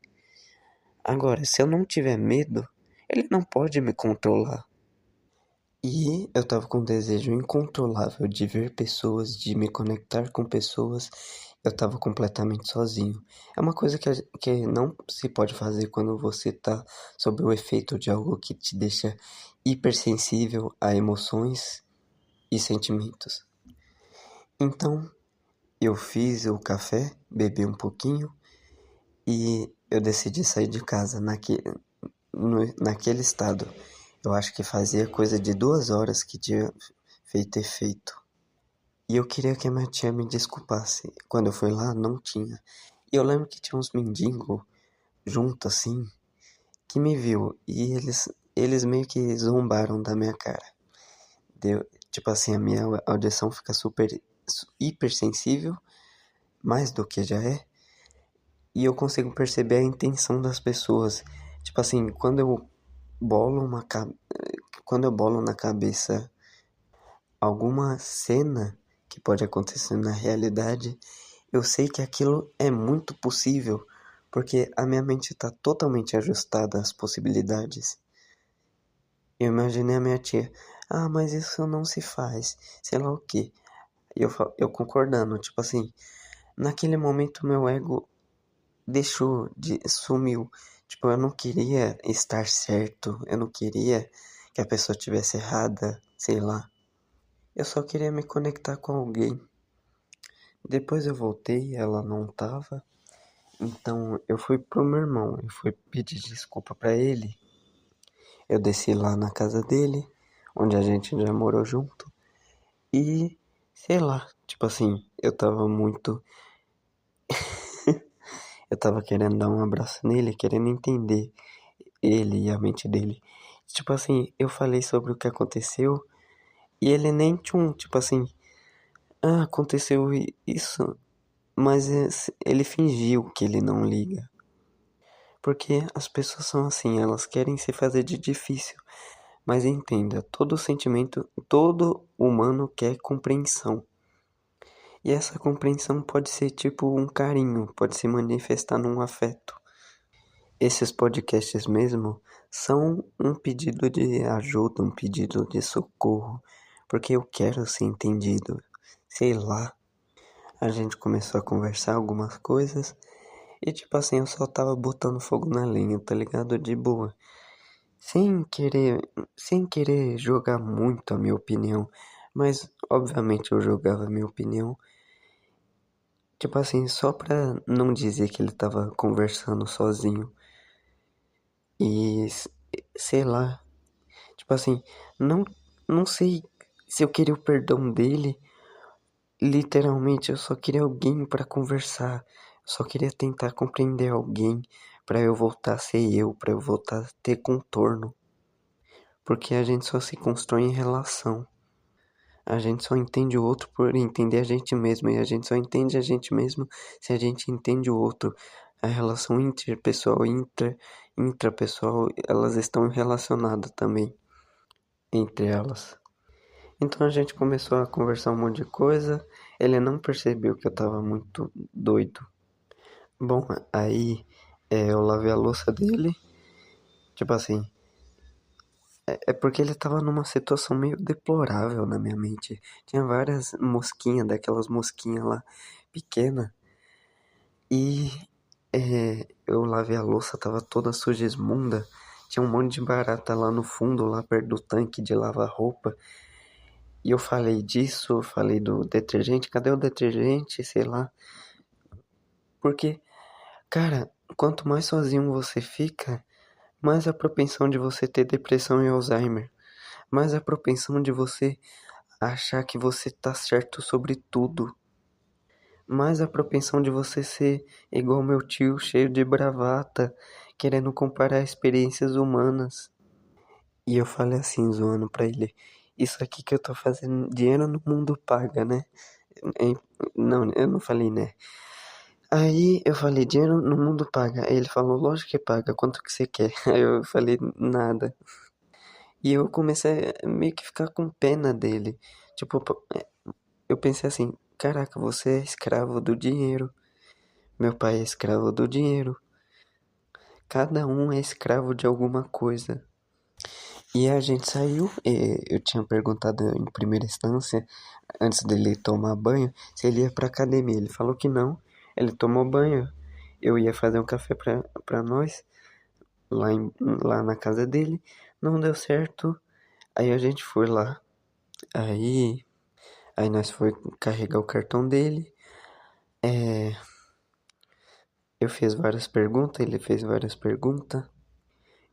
Agora, se eu não tiver medo, ele não pode me controlar. E eu tava com um desejo incontrolável de ver pessoas, de me conectar com pessoas. Eu tava completamente sozinho. É uma coisa que não se pode fazer quando você tá sob o efeito de algo que te deixa hipersensível a emoções e sentimentos. Então, eu fiz o café, bebi um pouquinho e eu decidi sair de casa naquele estado. Eu acho que fazia coisa de 2 horas que tinha feito efeito. E eu queria que a minha tia me desculpasse. Quando eu fui lá, não tinha. E eu lembro que tinha uns mendigos junto assim, que me viu. E eles meio que zombaram da minha cara. Tipo assim, a minha audição fica super hipersensível, mais do que já é. E eu consigo perceber a intenção das pessoas. Tipo assim, bolo uma quando eu bolo na cabeça alguma cena que pode acontecer na realidade, eu sei que aquilo é muito possível, porque a minha mente está totalmente ajustada às possibilidades. Eu imaginei a minha tia, ah, mas isso não se faz, sei lá o quê. E eu concordando, tipo assim, naquele momento meu ego sumiu. Tipo, eu não queria estar certo, eu não queria que a pessoa tivesse errada, sei lá. Eu só queria me conectar com alguém. Depois eu voltei, ela não tava. Então eu fui pro meu irmão, eu fui pedir desculpa pra ele. Eu desci lá na casa dele, onde a gente já morou junto. E sei lá, tipo assim, eu tava muito. Eu tava querendo dar um abraço nele, querendo entender ele e a mente dele. Tipo assim, eu falei sobre o que aconteceu e ele nem tchum, tipo assim, ah, aconteceu isso, mas ele fingiu que ele não liga. Porque as pessoas são assim, elas querem se fazer de difícil. Mas entenda, todo sentimento, todo humano quer compreensão. E essa compreensão pode ser tipo um carinho, pode se manifestar num afeto. Esses podcasts mesmo são um pedido de ajuda, um pedido de socorro, porque eu quero ser entendido. Sei lá, a gente começou a conversar algumas coisas e tipo assim, eu só tava botando fogo na lenha, tá ligado? De boa. Sem querer, sem querer jogar muito a minha opinião, mas obviamente eu jogava a minha opinião. Tipo assim, só pra não dizer que ele tava conversando sozinho. E sei lá, tipo assim, não, não sei se eu queria o perdão dele. Literalmente, eu só queria alguém pra conversar. Eu só queria tentar compreender alguém pra eu voltar a ser eu, pra eu voltar a ter contorno. Porque a gente só se constrói em relação. A gente só entende o outro por entender a gente mesmo. E a gente só entende a gente mesmo se a gente entende o outro. A relação interpessoal e intrapessoal, elas estão relacionadas também entre elas. Então a gente começou a conversar um monte de coisa. Ele não percebeu que eu tava muito doido. Bom, aí eu lavei a louça dele. Tipo assim, é porque ele tava numa situação meio deplorável na minha mente. Tinha várias mosquinhas, daquelas mosquinhas lá, pequena. E eu lavei a louça, tava toda suja, esmunda. Tinha um monte de barata lá no fundo, lá perto do tanque de lavar roupa. E eu falei disso, falei do detergente. Cadê o detergente? Sei lá. Porque, cara, quanto mais sozinho você fica, mais a propensão de você ter depressão e Alzheimer. Mais a propensão de você achar que você tá certo sobre tudo. Mais a propensão de você ser igual meu tio, cheio de bravata, querendo comparar experiências humanas. E eu falei assim, zoando pra ele: Isso aqui que eu tô fazendo, dinheiro no mundo paga, né? É, não, eu não falei, né? Aí eu falei: Dinheiro no mundo paga. Aí ele falou: Lógico que paga, quanto que você quer? Aí eu falei: Nada. E eu comecei a meio que ficar com pena dele. Tipo, eu pensei assim: Caraca, você é escravo do dinheiro. Meu pai é escravo do dinheiro. Cada um é escravo de alguma coisa. E a gente saiu. Eu tinha perguntado em primeira instância, antes dele tomar banho, se ele ia pra academia. Ele falou que não. Ele tomou banho. Eu ia fazer um café pra nós, lá na casa dele. Não deu certo. Aí a gente foi lá. Aí, aí nós foi carregar o cartão dele. É, eu fiz várias perguntas, ele fez várias perguntas.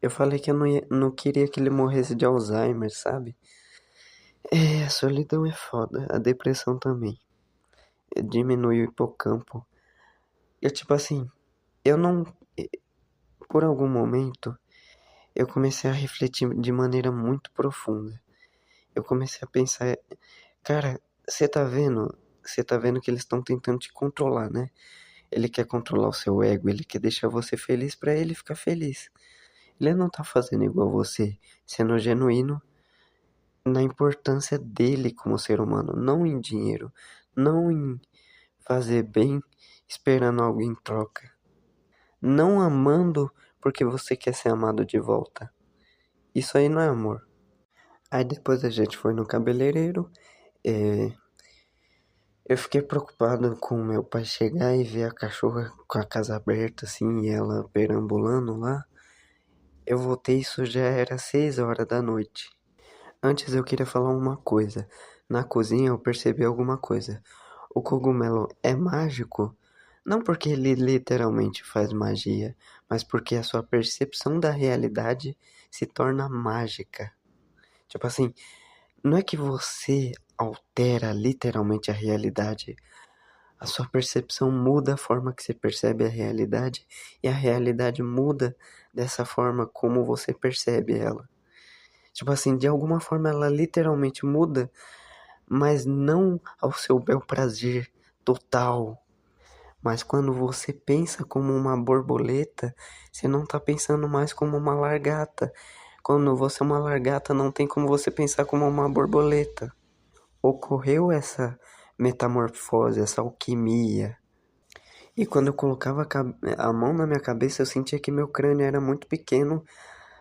Eu falei que eu não queria que ele morresse de Alzheimer, sabe? A solidão é foda, a depressão também. Diminui o hipocampo. Eu, tipo assim, eu não. Por algum momento, eu comecei a refletir de maneira muito profunda. Eu comecei a pensar, cara, você tá vendo? Você tá vendo que eles estão tentando te controlar, né? Ele quer controlar o seu ego, ele quer deixar você feliz pra ele ficar feliz. Ele não tá fazendo igual você, sendo genuíno na importância dele como ser humano, não em dinheiro, não em fazer bem esperando algo em troca, não amando porque você quer ser amado de volta. Isso aí não é amor. Aí depois a gente foi no cabeleireiro, é, eu fiquei preocupado com meu pai chegar e ver a cachorra com a casa aberta assim, e ela perambulando lá. Eu voltei, isso já era 6 horas da noite. Antes eu queria falar uma coisa. Na cozinha eu percebi alguma coisa. O cogumelo é mágico, não porque ele literalmente faz magia, mas porque a sua percepção da realidade se torna mágica. Tipo assim, não é que você altera literalmente a realidade, a sua percepção muda a forma que você percebe a realidade e a realidade muda dessa forma como você percebe ela. Tipo assim, de alguma forma ela literalmente muda, mas não ao seu bel prazer total, Mas quando você pensa como uma borboleta, você não tá pensando mais como uma lagarta. Quando você é uma lagarta, não tem como você pensar como uma borboleta. Ocorreu essa metamorfose, essa alquimia. E quando eu colocava a mão na minha cabeça, eu sentia que meu crânio era muito pequeno,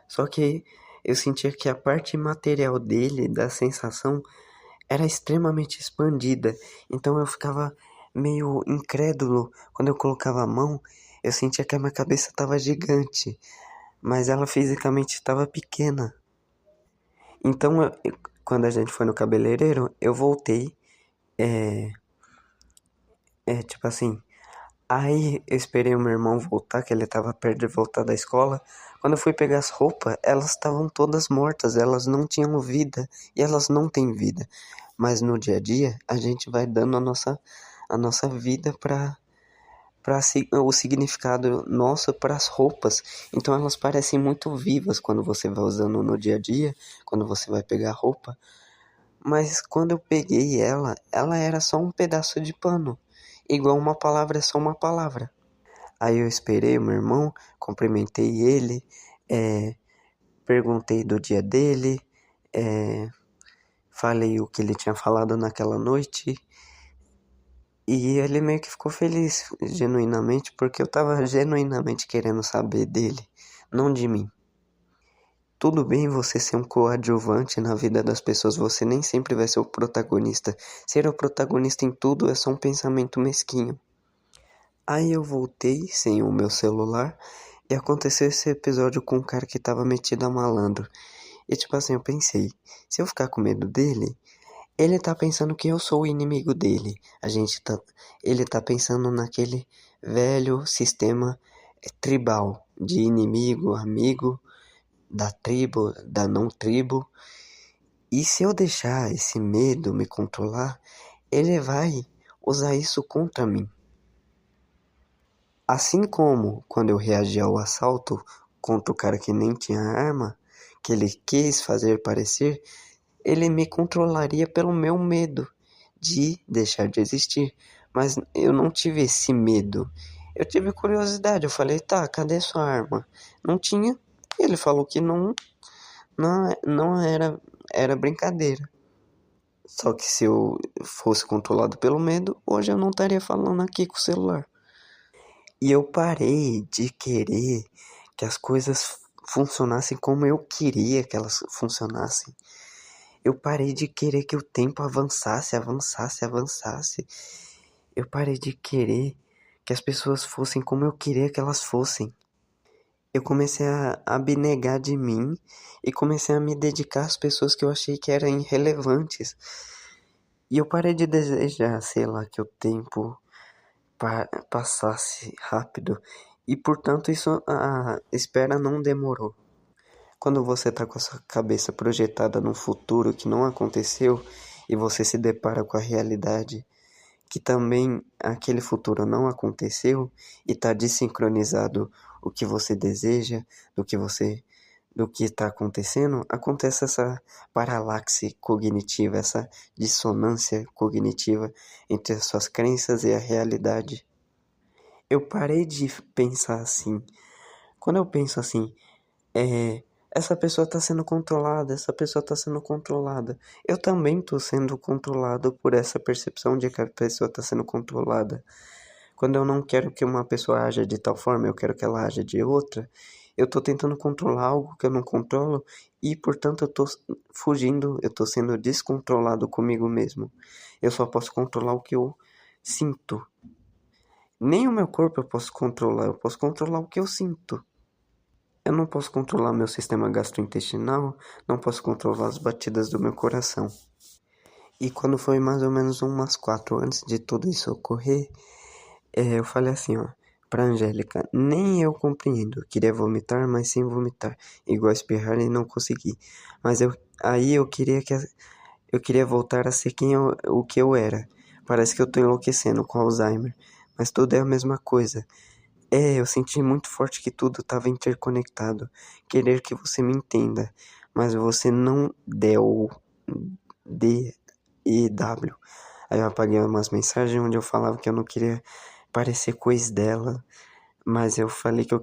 só que eu sentia que a parte material dele, da sensação, era extremamente expandida. Então eu ficava meio incrédulo quando eu colocava a mão. Eu sentia que a minha cabeça estava gigante, mas ela fisicamente estava pequena. Então, quando a gente foi no cabeleireiro, eu voltei, é, tipo assim. Aí eu esperei o meu irmão voltar, que ele estava perto de voltar da escola. Quando eu fui pegar as roupas, elas estavam todas mortas, elas não tinham vida e elas não têm vida. Mas no dia a dia, a gente vai dando a nossa vida para o significado nosso para as roupas. Então elas parecem muito vivas quando você vai usando no dia a dia, quando você vai pegar a roupa. Mas quando eu peguei ela era só um pedaço de pano. Igual uma palavra é só uma palavra. Aí eu esperei o meu irmão, cumprimentei ele, é, perguntei do dia dele, é, falei o que ele tinha falado naquela noite. E ele meio que ficou feliz, genuinamente, porque eu tava genuinamente querendo saber dele, não de mim. Tudo bem você ser um coadjuvante na vida das pessoas, você nem sempre vai ser o protagonista. Ser o protagonista em tudo é só um pensamento mesquinho. Aí eu voltei sem o meu celular e aconteceu esse episódio com um cara que tava metido a malandro. E tipo assim, eu pensei, se eu ficar com medo dele, ele tá pensando que eu sou o inimigo dele. Ele tá pensando naquele velho sistema tribal de inimigo, amigo, da tribo, da não tribo. E se eu deixar esse medo me controlar, ele vai usar isso contra mim. Assim como quando eu reagi ao assalto contra o cara que nem tinha arma, que ele quis fazer parecer, ele me controlaria pelo meu medo de deixar de existir. Mas eu não tive esse medo. Eu tive curiosidade. Eu falei, tá, cadê sua arma? Não tinha. Ele falou que não era brincadeira. Só que se eu fosse controlado pelo medo, hoje eu não estaria falando aqui com o celular. E eu parei de querer que as coisas funcionassem como eu queria que elas funcionassem. Eu parei de querer que o tempo avançasse, avançasse, avançasse. Eu parei de querer que as pessoas fossem como eu queria que elas fossem. Eu comecei a abnegar de mim e comecei a me dedicar às pessoas que eu achei que eram irrelevantes. E eu parei de desejar, sei lá, que o tempo passasse rápido. E portanto, isso a espera não demorou. Quando você está com a sua cabeça projetada num futuro que não aconteceu e você se depara com a realidade que também aquele futuro não aconteceu e está desincronizado o que você deseja do que está acontecendo, acontece essa paralaxe cognitiva, essa dissonância cognitiva entre as suas crenças e a realidade. Eu parei de pensar assim. Quando eu penso assim, essa pessoa está sendo controlada, essa pessoa está sendo controlada. Eu também estou sendo controlado por essa percepção de que a pessoa está sendo controlada. Quando eu não quero que uma pessoa haja de tal forma, eu quero que ela haja de outra, eu estou tentando controlar algo que eu não controlo e, portanto, eu estou fugindo, eu estou sendo descontrolado comigo mesmo. Eu só posso controlar o que eu sinto. Nem o meu corpo eu posso controlar o que eu sinto. Eu não posso controlar meu sistema gastrointestinal, não posso controlar as batidas do meu coração. E quando foi mais ou menos umas 4 antes de tudo isso ocorrer, eu falei assim, ó, pra Angélica, nem eu compreendo, eu queria vomitar, mas sem vomitar, igual espirrar e não consegui. Mas aí eu queria voltar a ser o que eu era. Parece que eu tô enlouquecendo com Alzheimer, mas tudo é a mesma coisa. Eu senti muito forte que tudo estava interconectado. Querer que você me entenda, mas você não deu D e W. Aí eu apaguei umas mensagens onde eu falava que eu não queria parecer com o ex dela, mas eu falei que eu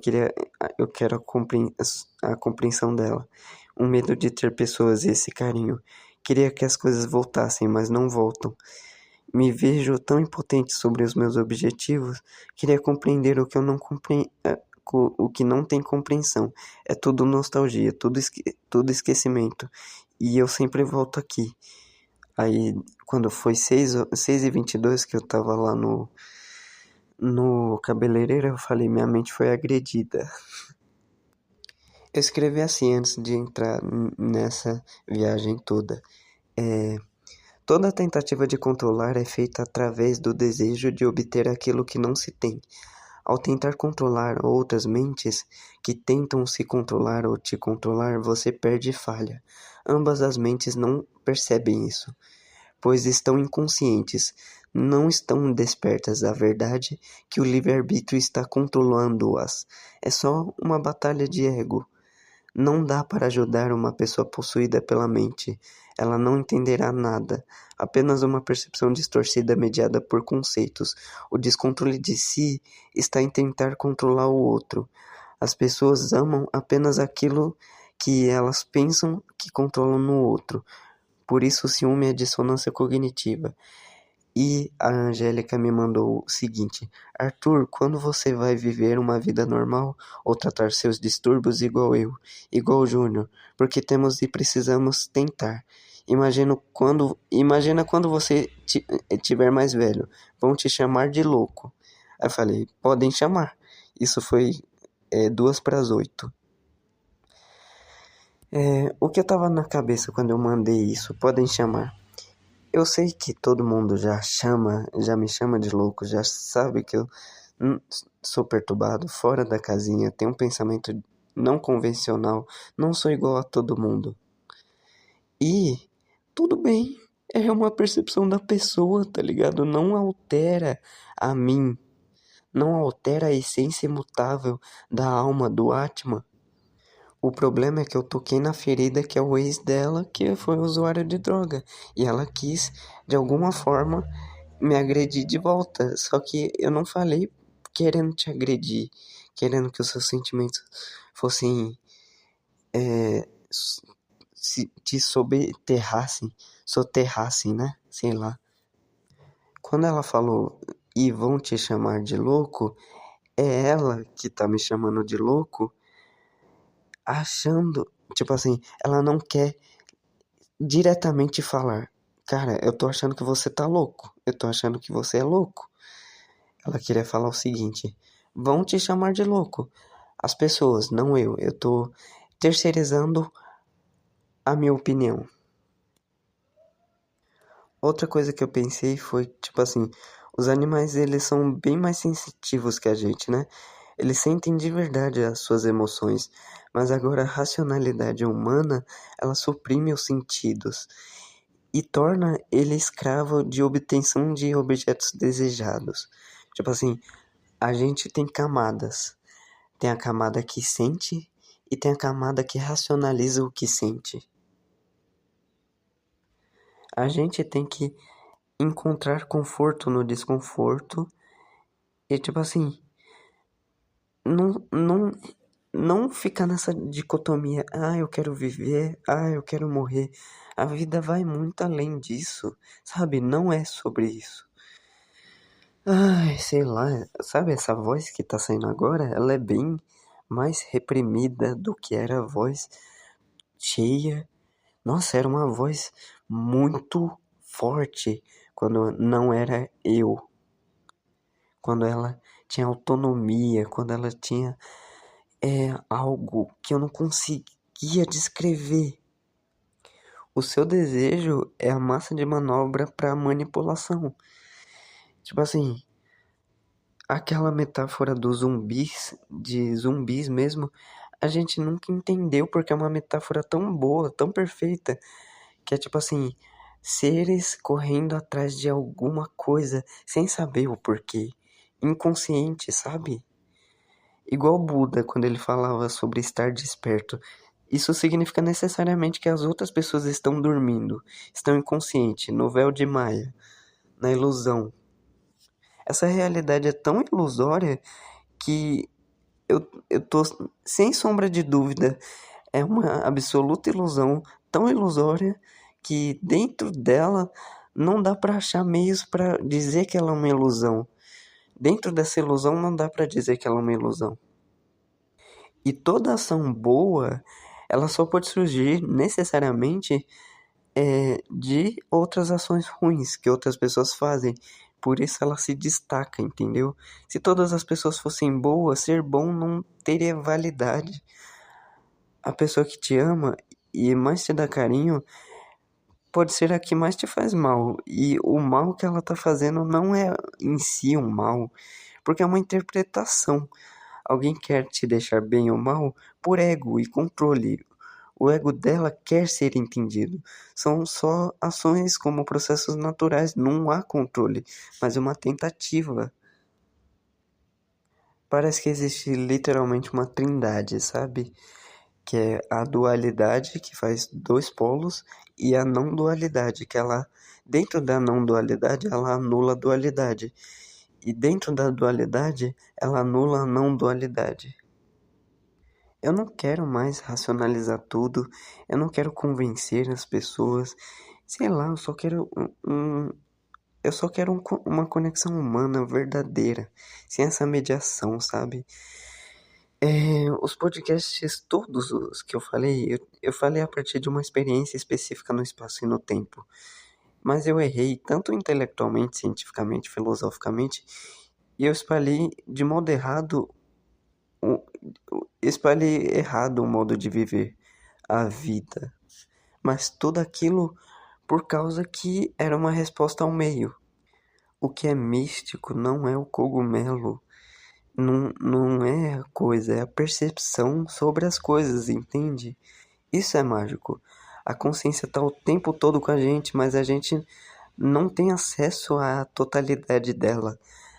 quero a compreensão dela. Um medo de ter pessoas e esse carinho. Queria que as coisas voltassem, mas não voltam. Me vejo tão impotente sobre os meus objetivos. Queria compreender o que eu não compreendo, o que não tem compreensão. É tudo nostalgia, tudo esquecimento. E eu sempre volto aqui. Aí, quando foi 6h22 que eu tava lá no cabeleireiro, eu falei, minha mente foi agredida. Eu escrevi assim antes de entrar nessa viagem toda. Toda tentativa de controlar é feita através do desejo de obter aquilo que não se tem. Ao tentar controlar outras mentes que tentam se controlar ou te controlar, você perde e falha. Ambas as mentes não percebem isso, pois estão inconscientes, não estão despertas à verdade que o livre-arbítrio está controlando-as. É só uma batalha de ego. Não dá para ajudar uma pessoa possuída pela mente. Ela não entenderá nada, apenas uma percepção distorcida mediada por conceitos. O descontrole de si está em tentar controlar o outro. As pessoas amam apenas aquilo que elas pensam que controlam no outro. Por isso o ciúme é dissonância cognitiva. E a Angélica me mandou o seguinte: Arthur, quando você vai viver uma vida normal ou tratar seus distúrbios igual eu, igual o Júnior, porque temos e precisamos tentar. Imagina quando você tiver mais velho, vão te chamar de louco. Aí eu falei, podem chamar. Isso foi 7:52. O que eu tava na cabeça quando eu mandei isso, podem chamar. Eu sei que todo mundo já me chama de louco, já sabe que eu sou perturbado, fora da casinha, tenho um pensamento não convencional, não sou igual a todo mundo. E tudo bem, é uma percepção da pessoa, tá ligado? Não altera a mim, não altera a essência imutável da alma, do Atma. O problema é que eu toquei na ferida que é o ex dela, que foi usuário de droga. E ela quis, de alguma forma, me agredir de volta. Só que eu não falei querendo te agredir, querendo que os seus sentimentos fossem, se te soterrassem, né? Sei lá. Quando ela falou, e vão te chamar de louco, é ela que tá me chamando de louco, achando, tipo assim, ela não quer diretamente falar, cara, eu tô achando que você tá louco, eu tô achando que você é louco. Ela queria falar o seguinte, vão te chamar de louco, as pessoas, não eu tô terceirizando a minha opinião. Outra coisa que eu pensei foi, tipo assim, os animais, eles são bem mais sensitivos que a gente, né? Eles sentem de verdade as suas emoções, mas agora a racionalidade humana, ela suprime os sentidos e torna ele escravo de obtenção de objetos desejados. Tipo assim, a gente tem camadas. Tem a camada que sente e tem a camada que racionaliza o que sente. A gente tem que encontrar conforto no desconforto e tipo assim, não, não, não ficar nessa dicotomia, eu quero viver, eu quero morrer. A vida vai muito além disso, sabe? Não é sobre isso. Ai, sei lá, sabe essa voz que tá saindo agora? Ela é bem mais reprimida do que era a voz cheia. Nossa, era uma voz muito forte quando não era eu. Quando ela tinha autonomia, quando ela tinha algo que eu não conseguia descrever. O seu desejo é a massa de manobra para manipulação. Tipo assim, aquela metáfora dos zumbis, de zumbis mesmo, a gente nunca entendeu porque é uma metáfora tão boa, tão perfeita, que é tipo assim, seres correndo atrás de alguma coisa sem saber o porquê, inconsciente, sabe? Igual Buda, quando ele falava sobre estar desperto. Isso significa necessariamente que as outras pessoas estão dormindo, estão inconscientes, no véu de Maia, na ilusão. Essa realidade é tão ilusória que eu tô sem sombra de dúvida. É uma absoluta ilusão, tão ilusória que dentro dela não dá pra achar meios pra dizer que ela é uma ilusão. Dentro dessa ilusão não dá pra dizer que ela é uma ilusão. E toda ação boa, ela só pode surgir necessariamente de outras ações ruins que outras pessoas fazem. Por isso ela se destaca, entendeu? Se todas as pessoas fossem boas, ser bom não teria validade. A pessoa que te ama e mais te dá carinho pode ser a que mais te faz mal. E o mal que ela tá fazendo não é em si um mal, porque é uma interpretação. Alguém quer te deixar bem ou mal por ego e controle. O ego dela quer ser entendido. São só ações como processos naturais, não há controle, mas uma tentativa. Parece que existe literalmente uma trindade, sabe? Que é a dualidade, que faz dois polos, e a não dualidade, que ela, dentro da não dualidade, ela anula a dualidade. E dentro da dualidade, ela anula a não dualidade. Eu não quero mais racionalizar tudo, eu não quero convencer as pessoas, sei lá, eu só quero eu só quero uma conexão humana verdadeira, sem essa mediação, sabe? Os podcasts, todos os que eu falei, eu falei a partir de uma experiência específica no espaço e no tempo. Mas eu errei tanto intelectualmente, cientificamente, filosoficamente, e eu espalhei de modo errado, o- espalhei errado o modo de viver a vida. Mas tudo aquilo por causa que era uma resposta ao meio. O que é místico não é o cogumelo. Não é a coisa, é a percepção sobre as coisas, entende? Isso é mágico. A consciência está o tempo todo com a gente, mas a gente não tem acesso à totalidade dela.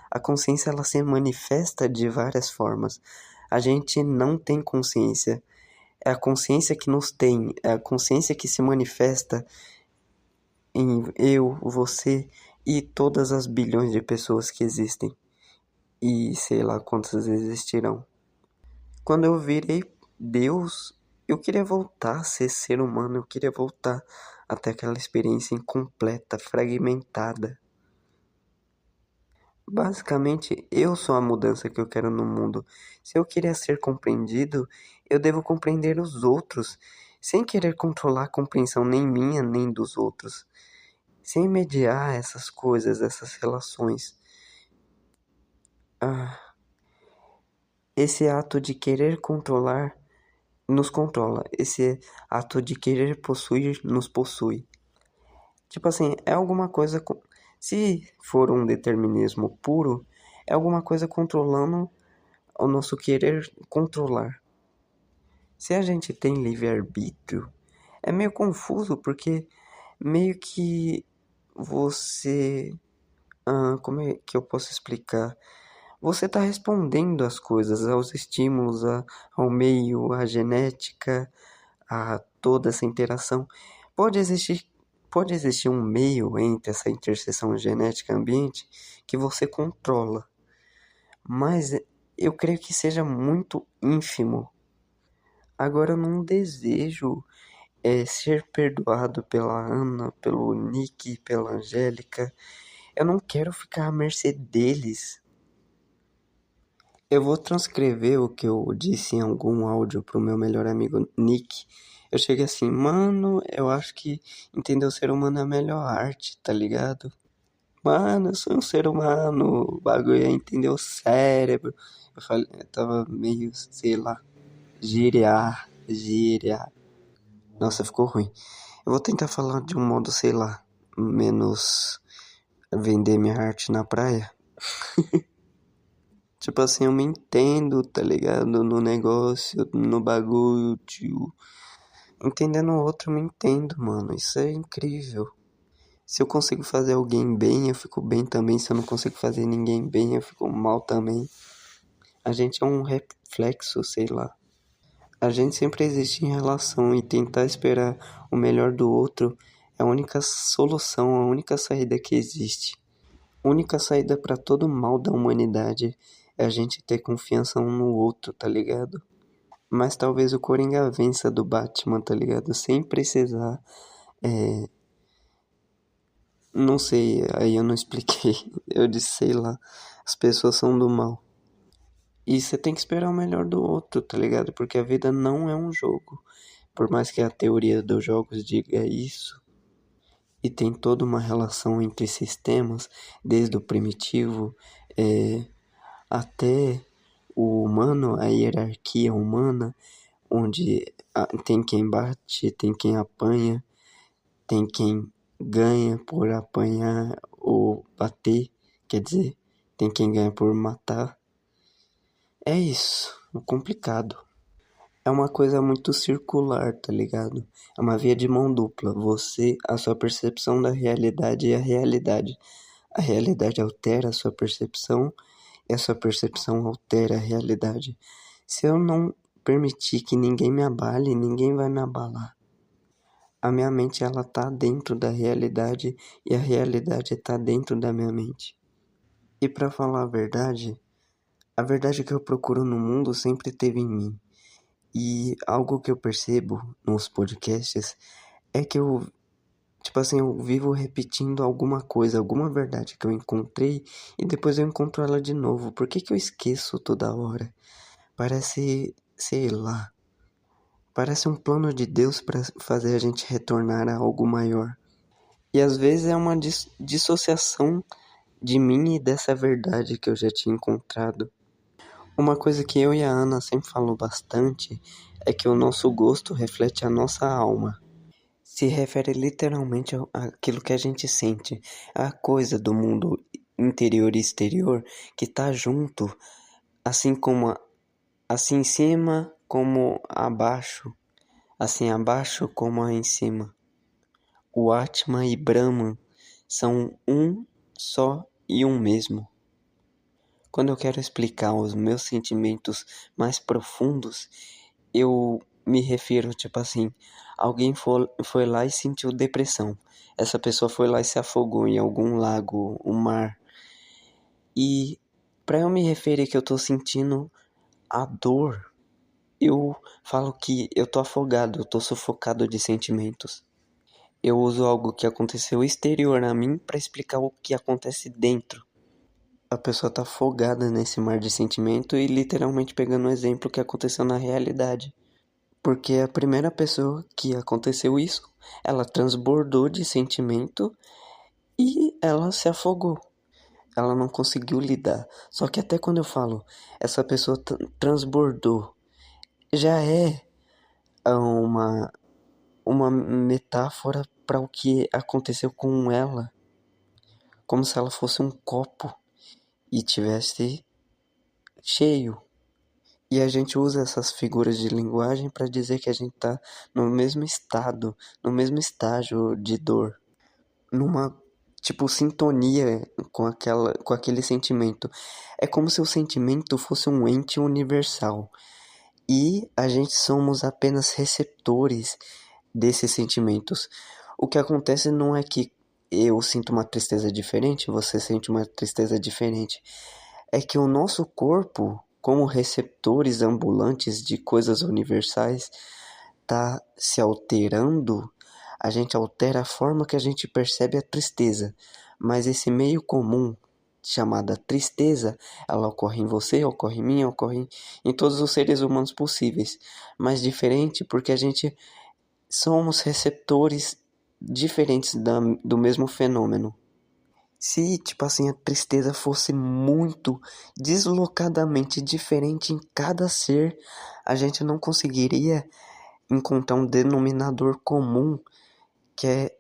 A consciência ela se manifesta de várias formas. A gente não tem consciência. É a consciência que nos tem, é a consciência que se manifesta em eu, você e todas as bilhões de pessoas que existem. E sei lá quantas existirão. Quando eu virei Deus, eu queria voltar a ser ser humano, eu queria voltar até aquela experiência incompleta, fragmentada. Basicamente, eu sou a mudança que eu quero no mundo. Se eu queria ser compreendido, eu devo compreender os outros, sem querer controlar a compreensão nem minha nem dos outros, sem mediar essas coisas, essas relações. Ah, esse ato de querer controlar nos controla. Esse ato de querer possuir nos possui. Tipo assim, é alguma coisa. Se for um determinismo puro, é alguma coisa controlando o nosso querer controlar. Se a gente tem livre-arbítrio, é meio confuso porque meio que você. Como é que eu posso explicar? Você está respondendo às coisas, aos estímulos, ao meio, à genética, a toda essa interação. Pode existir, pode existir um meio entre essa interseção genética e ambiente que você controla, mas eu creio que seja muito ínfimo. Agora eu não desejo ser perdoado pela Ana, pelo Nick, pela Angélica. Eu não quero ficar à mercê deles. Eu vou transcrever o que eu disse em algum áudio pro meu melhor amigo Nick. Eu cheguei assim, mano, eu acho que entender o ser humano é a melhor arte, tá ligado? Mano, eu sou um ser humano, o bagulho é entender o cérebro. Eu falei, eu tava meio, sei lá, gíria. Nossa, ficou ruim. Eu vou tentar falar de um modo, sei lá, menos vender minha arte na praia. Tipo assim, eu me entendo, tá ligado? No negócio, no bagulho, tio. Entendendo o outro, eu me entendo, mano. Isso é incrível. Se eu consigo fazer alguém bem, eu fico bem também. Se eu não consigo fazer ninguém bem, eu fico mal também. A gente é um reflexo, sei lá. A gente sempre existe em relação e tentar esperar o melhor do outro é a única solução, a única saída que existe. A única saída pra todo mal da humanidade é a gente ter confiança um no outro, tá ligado? Mas talvez o Coringa vença do Batman, tá ligado? Sem precisar. É... Não sei, aí eu não expliquei. Eu disse, sei lá. As pessoas são do mal. E você tem que esperar o melhor do outro, tá ligado? Porque a vida não é um jogo. Por mais que a teoria dos jogos diga isso, e tem toda uma relação entre sistemas, desde o primitivo até o humano, a hierarquia humana, onde tem quem bate, tem quem apanha, tem quem ganha por apanhar ou bater, quer dizer, tem quem ganha por matar. É isso, é complicado. É uma coisa muito circular, tá ligado? É uma via de mão dupla. Você, a sua percepção da realidade e a realidade. A realidade altera a sua percepção e a sua percepção altera a realidade. Se eu não permitir que ninguém me abale, ninguém vai me abalar. A minha mente, ela tá dentro da realidade e a realidade tá dentro da minha mente. E pra falar a verdade que eu procuro no mundo sempre teve em mim. E algo que eu percebo nos podcasts é que eu, tipo assim, eu vivo repetindo alguma coisa, alguma verdade que eu encontrei e depois eu encontro ela de novo. Por que que eu esqueço toda hora? Parece, sei lá, parece um plano de Deus para fazer a gente retornar a algo maior. E às vezes é uma dissociação de mim e dessa verdade que eu já tinha encontrado. Uma coisa que eu e a Ana sempre falou bastante é que o nosso gosto reflete a nossa alma. Se refere literalmente àquilo que a gente sente, a coisa do mundo interior e exterior que tá junto, assim como assim em cima como abaixo, assim abaixo como em cima. O Atman e Brahman são um só e um mesmo. Quando eu quero explicar os meus sentimentos mais profundos, eu me refiro, tipo assim, alguém foi lá e sentiu depressão. Essa pessoa foi lá e se afogou em algum lago, um mar. E para eu me referir que eu tô sentindo a dor, eu falo que eu tô afogado, eu tô sufocado de sentimentos. Eu uso algo que aconteceu exterior a mim para explicar o que acontece dentro. A pessoa tá afogada nesse mar de sentimento e literalmente pegando um exemplo que aconteceu na realidade. Porque a primeira pessoa que aconteceu isso, ela transbordou de sentimento e ela se afogou. Ela não conseguiu lidar. Só que até quando eu falo, essa pessoa transbordou, já é uma, uma metáfora para o que aconteceu com ela. Como se ela fosse um copo e tivesse cheio. E a gente usa essas figuras de linguagem para dizer que a gente está no mesmo estado, no mesmo estágio de dor, numa tipo sintonia com aquele sentimento. É como se o sentimento fosse um ente universal e a gente somos apenas receptores desses sentimentos. O que acontece não é que eu sinto uma tristeza diferente, você sente uma tristeza diferente. É que o nosso corpo, como receptores ambulantes de coisas universais, está se alterando. A gente altera a forma que a gente percebe a tristeza, mas esse meio comum chamada tristeza, ela ocorre em você, ocorre em mim, ocorre em todos os seres humanos possíveis, mas diferente porque a gente somos receptores diferentes do mesmo fenômeno. Se, tipo assim, a tristeza fosse muito deslocadamente diferente em cada ser, a gente não conseguiria encontrar um denominador comum, que é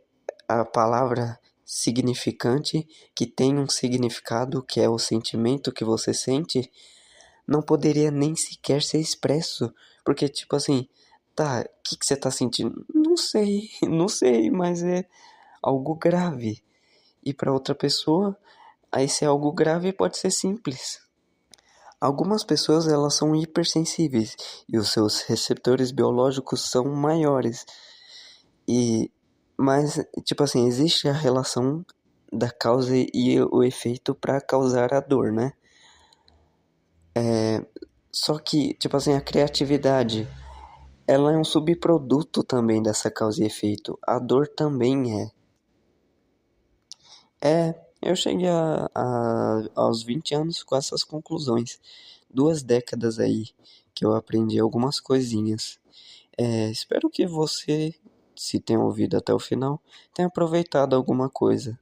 a palavra significante, que tem um significado, que é o sentimento que você sente, não poderia nem sequer ser expresso. Porque, tipo assim, tá, o que você tá sentindo? Não sei, não sei, mas é algo grave. E para outra pessoa, aí se é algo grave pode ser simples. Algumas pessoas elas são hipersensíveis e os seus receptores biológicos são maiores. E mas tipo assim, existe a relação da causa e o efeito para causar a dor, né? Só que, tipo assim, a criatividade, ela é um subproduto também dessa causa e efeito. A dor também é. Eu cheguei aos 20 anos com essas conclusões. 2 décadas aí que eu aprendi algumas coisinhas. Espero que você, se tem ouvido até o final, tenha aproveitado alguma coisa.